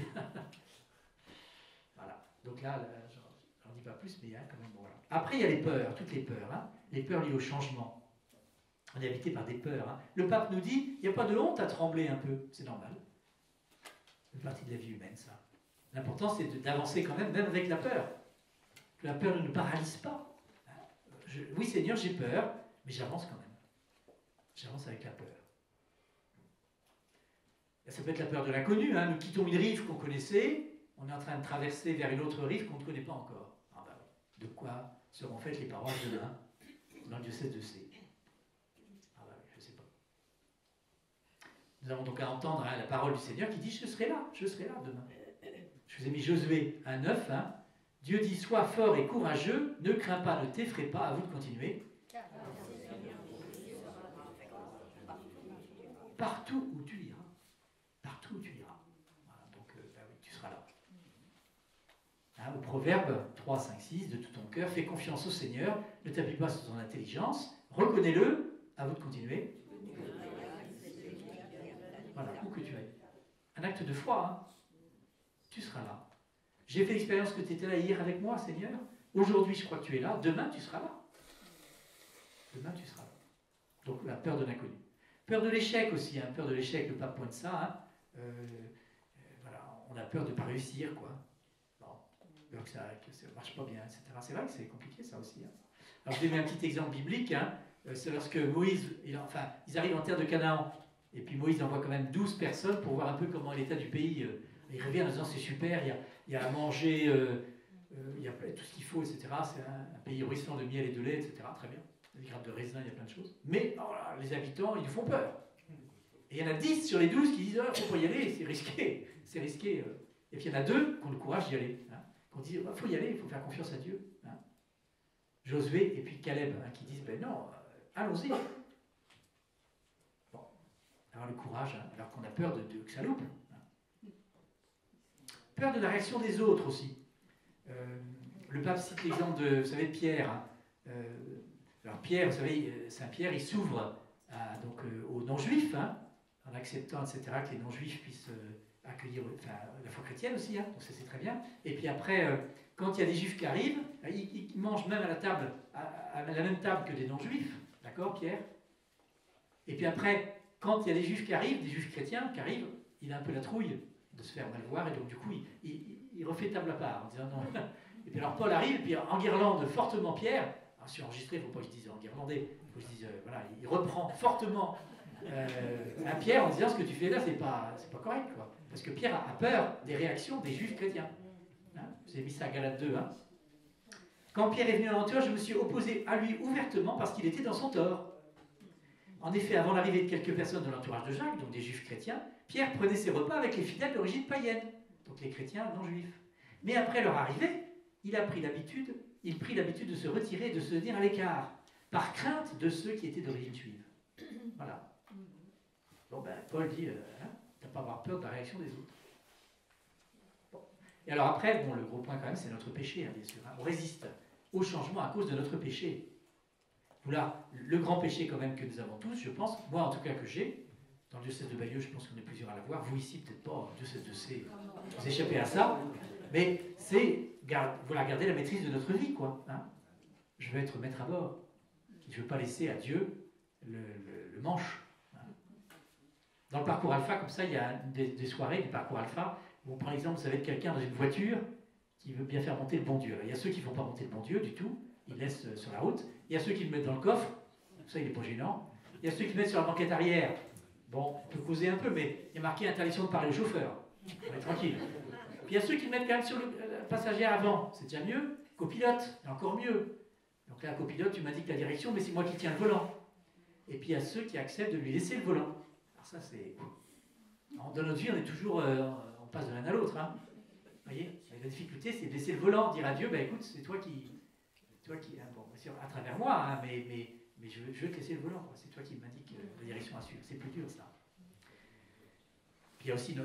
Voilà. Donc là, j'en dis pas plus, mais hein, quand même, bon, voilà. Après, il y a les peurs, toutes les peurs. Hein, les peurs liées au changement. On est habité par des peurs. Hein. Le pape nous dit, il n'y a pas de honte à trembler un peu. C'est normal. C'est partie de la vie humaine, ça. L'important, c'est d'avancer quand même avec la peur. Que la peur ne nous paralyse pas. Oui, Seigneur, j'ai peur, mais j'avance quand même. J'avance avec la peur. Ça peut être la peur de l'inconnu. Hein. Nous quittons une rive qu'on connaissait, on est en train de traverser vers une autre rive qu'on ne connaît pas encore. Ah ben, de quoi seront faites les paroles demain dans le diocèse de C? Ah ben, je ne sais pas. Nous avons donc à entendre hein, la parole du Seigneur qui dit « Je serai là demain ». Je vous ai mis Josué 1,9. Hein. Dieu dit « Sois fort et courageux, ne crains pas, ne t'effraie pas, à vous de continuer. » Partout où tu iras. Partout où tu iras. Voilà, donc, ben oui, tu seras là. Hein, au Proverbe 3, 5, 6, de tout ton cœur, fais confiance au Seigneur, ne t'appuie pas sur ton intelligence, reconnais-le, à vous de continuer. Voilà, où que tu ailles. Un acte de foi, hein. Tu seras là. J'ai fait l'expérience que tu étais là hier avec moi, Seigneur. Aujourd'hui, je crois que tu es là. Demain, tu seras là. Demain, tu seras là. Donc, la peur de l'inconnu. Peur de l'échec aussi. Hein. Peur de l'échec, le pape pointe ça. Hein. Voilà, on a peur de ne pas réussir, quoi. Bon, peur que ça ne marche pas bien, etc. C'est vrai que c'est compliqué, ça aussi. Hein. Alors, je vais donner un petit exemple biblique. Hein. C'est lorsque Moïse, ils arrivent en terre de Canaan. Et puis Moïse envoie quand même 12 personnes pour voir un peu comment est l'état du pays. Il revient en disant c'est super, il y a à manger, il y a tout ce qu'il faut, etc. C'est un pays ruisselant de miel et de lait, etc. Très bien. Il y a des grappes de raisin, il y a plein de choses. Mais oh là, les habitants, ils nous font peur. Et il y en a 10 sur les 12 qui disent il ne faut pas y aller, c'est risqué. C'est risqué. Et puis il y en a 2 qui ont le courage d'y aller. Hein, qui ont dit il faut y aller, il faut faire confiance à Dieu. Hein. Josué et puis Caleb hein, qui disent ben non, allons-y. Bon, avoir le courage, hein, alors qu'on a peur que ça loupe. Peur de la réaction des autres aussi. Le pape cite l'exemple de, vous savez, Pierre. Hein. Alors Pierre, vous savez, Saint Pierre, il s'ouvre aux non-juifs, hein, en acceptant, etc., que les non-juifs puissent accueillir la foi chrétienne aussi, hein, donc ça c'est très bien. Et puis après, quand il y a des juifs qui arrivent, ils mangent même à la table, à la même table que des non-juifs, d'accord, Pierre? Et puis après, quand il y a des juifs qui arrivent, des juifs chrétiens qui arrivent, il a un peu la trouille de se faire mal voir, et donc du coup, il refait table à part, en disant non. Et puis alors Paul arrive, et puis enguirlande fortement Pierre. Alors si enregistré, il ne faut pas que je dise enguirlandais, il faut que je dise, voilà, il reprend fortement à Pierre en disant ce que tu fais là, c'est pas correct, quoi. Parce que Pierre a peur des réactions des juifs chrétiens. Hein, vous avez mis ça à Galates 2. Hein. Quand Pierre est venu à l'Antioche, je me suis opposé à lui ouvertement parce qu'il était dans son tort. En effet, avant l'arrivée de quelques personnes de l'entourage de Jacques, donc des juifs chrétiens, Pierre prenait ses repas avec les fidèles d'origine païenne, donc les chrétiens non juifs. Mais après leur arrivée, il prit l'habitude de se retirer et de se tenir à l'écart, par crainte de ceux qui étaient d'origine juive. Voilà. Bon ben, Paul dit, t'as pas à avoir peur de la réaction des autres. Bon. Et alors après, bon, le gros point quand même, c'est notre péché, hein, bien sûr. Hein. On résiste au changement à cause de notre péché. Voilà, le grand péché quand même que nous avons tous, je pense, moi en tout cas que j'ai, dans le diocèse de Bayeux, je pense qu'on est plusieurs à l'avoir, vous ici peut-être pas, le diocèse de C, vous échappez à ça, mais c'est voilà, garder la maîtrise de notre vie, quoi. Hein. Je veux être maître à bord, je ne veux pas laisser à Dieu le manche. Hein. Dans le parcours alpha, comme ça, il y a des soirées, des parcours alpha, où par exemple, vous savez quelqu'un dans une voiture qui veut bien faire monter le bon Dieu. Alors, il y a ceux qui ne font pas monter le bon Dieu du tout, ils laissent sur la route. Il y a ceux qui le mettent dans le coffre, ça il n'est pas gênant. Il y a ceux qui le mettent sur la banquette arrière. Bon, on peut causer un peu, mais il y a marqué interdiction de parler au chauffeur. On est tranquille. Puis il y a ceux qui le mettent quand même sur le passager avant. C'est déjà mieux. Copilote, c'est encore mieux. Donc là, copilote, tu m'indiques la direction, mais c'est moi qui tiens le volant. Et puis il y a ceux qui acceptent de lui laisser le volant. Alors ça, c'est... Dans notre vie, on est toujours... on passe de l'un à l'autre. Hein. Vous voyez, la difficulté, c'est de laisser le volant, dire à Dieu, bah écoute, c'est toi qui toi qui, bon, à travers moi, mais je veux te laisser le volant, c'est toi qui m'indique la direction à suivre. C'est plus dur, ça. Puis il y a aussi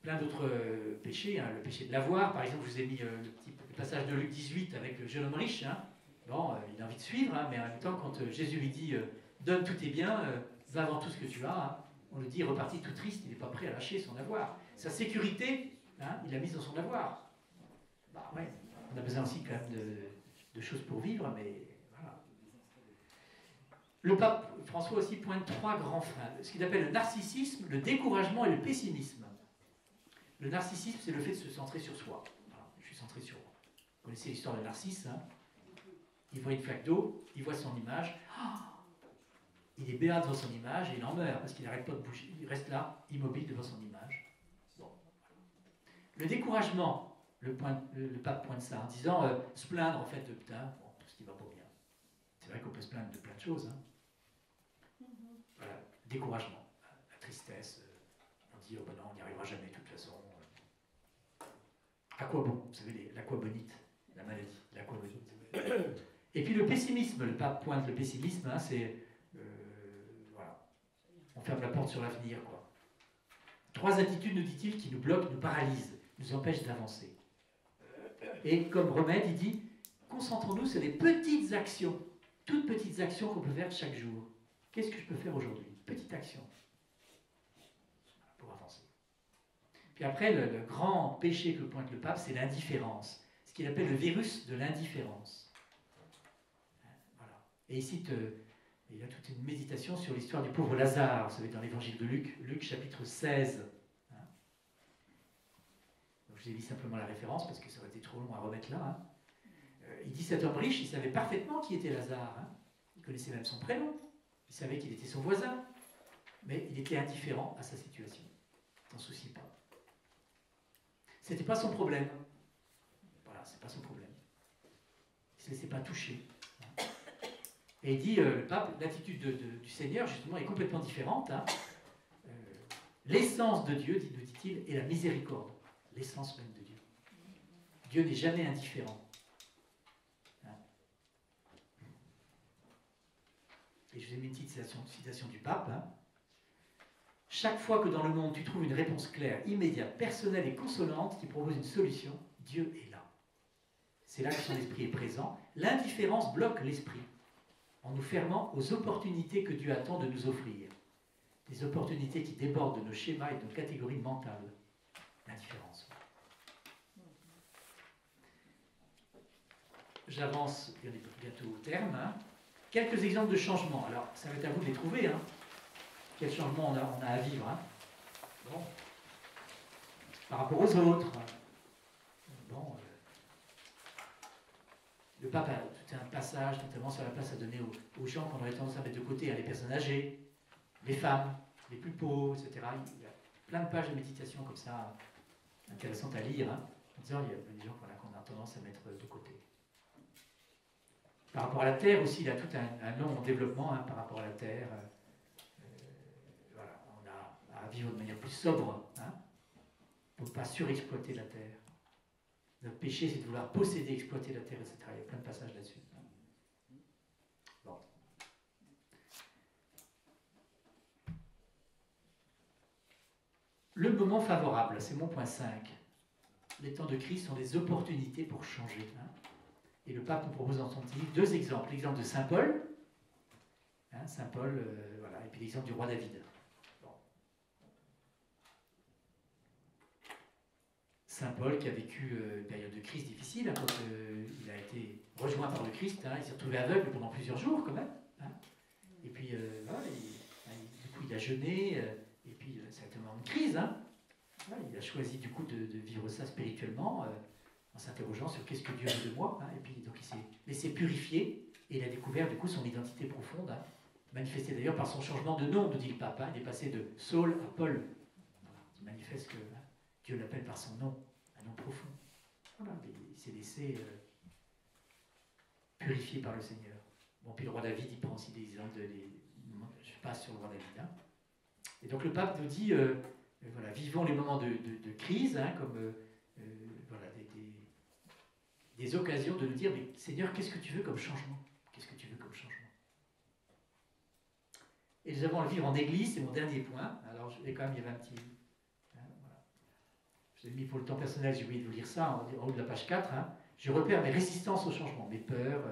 plein d'autres péchés, le péché de l'avoir. Par exemple, je vous ai mis le passage de Luc 18 avec le jeune homme riche. Bon, il a envie de suivre, mais en même temps, quand Jésus lui dit donne tous tes biens, va vendre tout ce que tu as, on le dit, reparti tout triste, il n'est pas prêt à lâcher son avoir. Sa sécurité, il l'a mise dans son avoir. Bah ouais, on a besoin aussi quand même de choses pour vivre, mais voilà. Le pape François aussi pointe 3 grands freins, ce qu'il appelle le narcissisme, le découragement et le pessimisme. Le narcissisme, c'est le fait de se centrer sur soi. Voilà, je suis centré sur moi. Vous connaissez l'histoire de Narcisse, il voit une flaque d'eau, il voit son image, il est béat devant son image et il en meurt parce qu'il n'arrête pas de bouger, il reste là, immobile devant son image. Bon. Le découragement, le pape pointe ça en disant se plaindre en fait de putain, bon, tout ce qui va pas bien. C'est vrai qu'on peut se plaindre de plein de choses. Voilà, découragement, la tristesse, on dit oh ben non, on n'y arrivera jamais de toute façon. Aquabon, vous savez, l'aquabonite, la maladie, l'aquabonite. Et puis le pessimisme, le pape pointe le pessimisme, c'est voilà, on ferme la porte sur l'avenir, quoi. 3 attitudes, nous dit-il, qui nous bloquent, nous paralysent, nous empêchent d'avancer. Et comme remède, il dit, concentrons-nous sur les petites actions, toutes petites actions qu'on peut faire chaque jour. Qu'est-ce que je peux faire aujourd'hui? Petite action. Pour avancer. Puis après, le grand péché que pointe le pape, c'est l'indifférence. Ce qu'il appelle le virus de l'indifférence. Voilà. Et il cite, il a toute une méditation sur l'histoire du pauvre Lazare, vous savez, dans l'évangile de Luc, Luc chapitre 16. Donc je vous ai mis simplement la référence parce que ça aurait été trop long à remettre là. Il dit cet homme riche, il savait parfaitement qui était Lazare. Il connaissait même son prénom. Il savait qu'il était son voisin. Mais il était indifférent à sa situation. Il n'en soucie pas. C'était pas son problème. Voilà, c'est pas son problème. Il ne se laissait pas toucher. Et il dit, le pape, l'attitude du Seigneur, justement, est complètement différente. L'essence de Dieu, nous dit-il, est la miséricorde. L'essence même de Dieu. Dieu n'est jamais indifférent. Et je vous ai mis une petite citation du pape. Chaque fois que dans le monde tu trouves une réponse claire, immédiate, personnelle et consolante qui propose une solution, Dieu est là. C'est là que son esprit est présent. L'indifférence bloque l'esprit en nous fermant aux opportunités que Dieu attend de nous offrir. Des opportunités qui débordent de nos schémas et de nos catégories mentales. L'indifférence. J'avance bientôt au terme. Quelques exemples de changements. Alors, ça va être à vous de les trouver. Quel changement on a à vivre. Bon. Par rapport aux autres. Bon, le pape a tout un passage, notamment sur la place à donner aux gens qu'on aurait tendance à mettre de côté, les personnes âgées, les femmes, les plus pauvres, etc. Il y a plein de pages de méditation comme ça, intéressantes à lire, en disant il y a des gens qu'on a tendance à mettre de côté. Par rapport à la terre aussi, il a tout un long développement par rapport à la terre. Voilà, on a à vivre de manière plus sobre, pour ne pas surexploiter la terre. Notre péché, c'est de vouloir posséder, exploiter la terre, etc. Il y a plein de passages là-dessus. Bon. Le moment favorable, c'est mon point 5. Les temps de crise sont des opportunités pour changer. Et le pape nous propose dans son petit livre 2 exemples. L'exemple de Saint Paul, Saint Paul, voilà, et puis l'exemple du roi David. Bon. Saint Paul qui a vécu une période de crise difficile, quand il a été rejoint par le Christ, il s'est retrouvé aveugle pendant plusieurs jours quand même. Et puis, voilà, du coup, il a jeûné, et puis ça a été un moment de crise. Voilà, il a choisi du coup de vivre ça spirituellement, en s'interrogeant sur qu'est-ce que Dieu veut de moi. Et puis, donc, il s'est laissé purifier, et il a découvert du coup son identité profonde, manifestée d'ailleurs par son changement de nom, nous dit le pape. Il est passé de Saul à Paul. Voilà, qui manifeste que Dieu l'appelle par son nom, un nom profond. Voilà, il s'est laissé purifier par le Seigneur. Bon, puis le roi David, il prend aussi des exemples je passe sur le roi David. Et donc le pape nous dit, voilà, vivons les moments de crise, comme voilà, des occasions de nous dire, mais Seigneur, qu'est-ce que tu veux comme changement? Qu'est-ce que tu veux comme changement? Et nous avons à le vivre en Église, c'est mon dernier point. Alors, je vais quand même, il y avait un petit... voilà. Je l'ai mis pour le temps personnel, j'ai oublié de vous lire ça, en haut de la page 4. Hein. Je repère mes résistances au changement, mes peurs,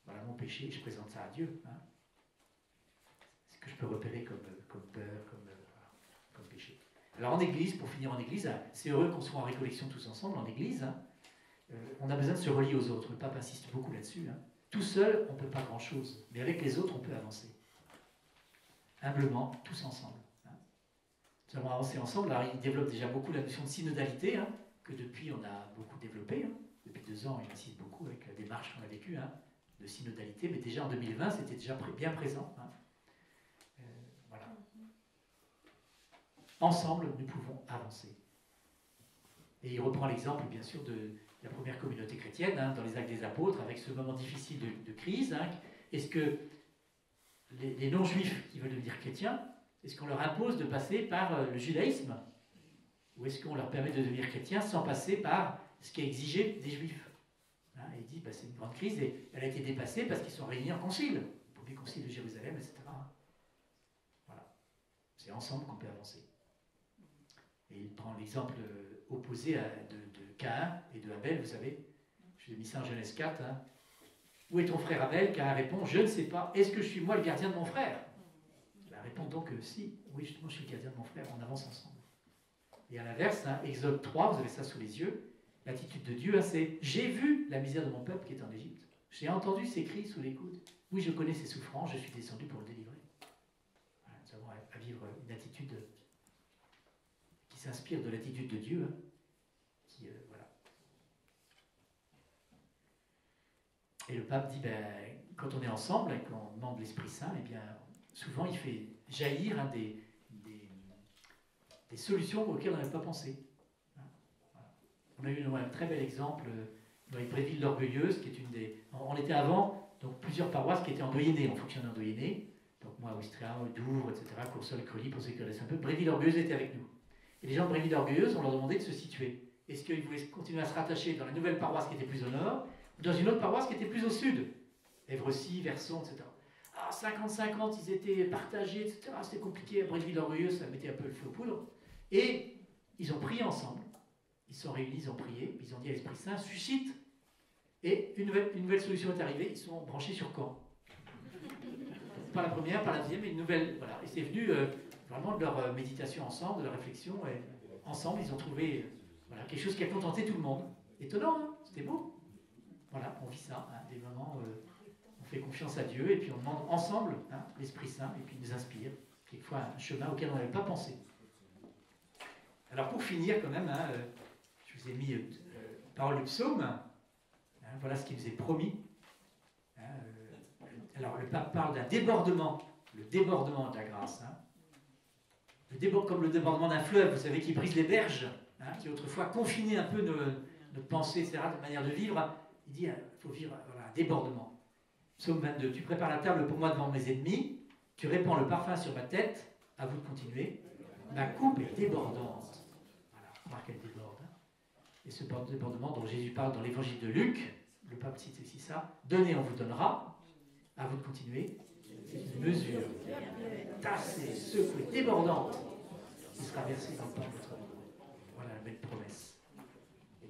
voilà, mon péché, je présente ça à Dieu. Hein. Ce que je peux repérer comme peur, comme péché. Alors en Église, pour finir en Église, c'est heureux qu'on soit en récollection tous ensemble en Église. Hein. On a besoin de se relier aux autres. Le pape insiste beaucoup là-dessus. Hein. Tout seul, on ne peut pas grand-chose. Mais avec les autres, on peut avancer. Humblement, tous ensemble. Hein. Nous avons avancé ensemble. Alors, il développe déjà beaucoup la notion de synodalité, hein, que depuis, on a beaucoup développé. Hein. Depuis 2 ans, il insiste beaucoup avec la démarche qu'on a vécue, hein, de synodalité. Mais déjà en 2020, c'était déjà bien présent. Hein. Voilà. Ensemble, nous pouvons avancer. Et il reprend l'exemple, bien sûr, de la première communauté chrétienne, hein, dans les Actes des Apôtres, avec ce moment difficile de crise. Hein. Est-ce que les non-juifs qui veulent devenir chrétiens, est-ce qu'on leur impose de passer par le judaïsme? Ou est-ce qu'on leur permet de devenir chrétiens sans passer par ce qui est exigé des juifs? Hein, et il dit, c'est une grande crise, et elle a été dépassée parce qu'ils sont réunis en concile, le premier concile de Jérusalem, etc. Voilà. C'est ensemble qu'on peut avancer. Et il prend l'exemple opposé de Caïn et de Abel, vous savez. Je vous ai mis ça en Genèse 4. Hein. Où est ton frère Abel? Caïn répond, je ne sais pas. Est-ce que je suis moi le gardien de mon frère? Il répond donc, si. Oui, justement, je suis le gardien de mon frère. On avance ensemble. Et à l'inverse, hein, Exode 3, vous avez ça sous les yeux. L'attitude de Dieu, hein, c'est, j'ai vu la misère de mon peuple qui est en Égypte. J'ai entendu ses cris sous les coudes. Oui, je connais ses souffrances. Je suis descendu pour le délivrer. Voilà, nous avons à vivre une attitude qui s'inspire de l'attitude de Dieu, hein, qui, voilà. Et le pape dit, quand on est ensemble et qu'on demande l'Esprit Saint, eh bien, souvent il fait jaillir, hein, des solutions auxquelles on n'avait pas pensé. Hein, voilà. On a eu un très bel exemple dans les Bréville l'Orgueilleuse, qui est une des... On était avant, donc plusieurs paroisses qui étaient endoctrinées, on fonctionnait endoctriné. Donc moi, Ouistreham, Douvres, etc., Coursol, Crolly, pour ceux qui connaissent un peu, Bréville l'Orgueilleuse était avec nous. Et les gens de Bréville l'Orgueilleuse, on leur demandait de se situer. Est-ce qu'ils voulaient continuer à se rattacher dans la nouvelle paroisse qui était plus au nord, ou dans une autre paroisse qui était plus au sud, Évrecy, Verson, etc. Ah, 50-50, ils étaient partagés, etc. C'était compliqué. À Bréville-l'Orgueilleuse, ça mettait un peu le feu aux poudres. Et ils ont prié ensemble. Ils se sont réunis, ils ont prié. Ils ont dit à l'Esprit Saint, suscite. Et une nouvelle solution est arrivée. Ils sont branchés sur Caen. Pas la première, pas la deuxième, mais une nouvelle. Voilà. Et c'est venu vraiment de leur méditation ensemble, de leur réflexion. Et ensemble, ils ont trouvé voilà, quelque chose qui a contenté tout le monde. Étonnant, hein? C'était beau. Voilà, on vit ça, hein, des moments où on fait confiance à Dieu et puis on demande ensemble, hein, l'Esprit Saint, et puis il nous inspire, quelquefois un chemin auquel on n'avait pas pensé. Alors pour finir quand même, hein, je vous ai mis parole du psaume, hein, voilà ce qu'il nous est promis. Hein, alors le pape parle d'un débordement, le débordement de la grâce. Hein. Comme le débordement d'un fleuve, vous savez, qui brise les berges, hein, qui autrefois confinait un peu notre pensée, etc., notre manière de vivre. Il dit, il faut vivre voilà, un débordement. Psaume 22, tu prépares la table pour moi devant mes ennemis, tu répands le parfum sur ma tête, à vous de continuer, ma coupe est débordante. Voilà, remarque qu'elle déborde. Hein. Et ce débordement dont Jésus parle dans l'évangile de Luc, le pape cite aussi ça, donnez, on vous donnera, à vous de continuer, c'est une mesure tassée, secouée, débordante, qui sera versée dans le pain de votre vie. Voilà la belle promesse.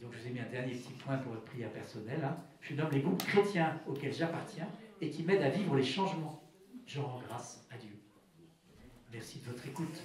Donc je vous ai mis un dernier petit point pour votre prière personnelle. Hein. Je nomme les groupes chrétiens auxquels j'appartiens et qui m'aident à vivre les changements. Je rends grâce à Dieu. Merci de votre écoute.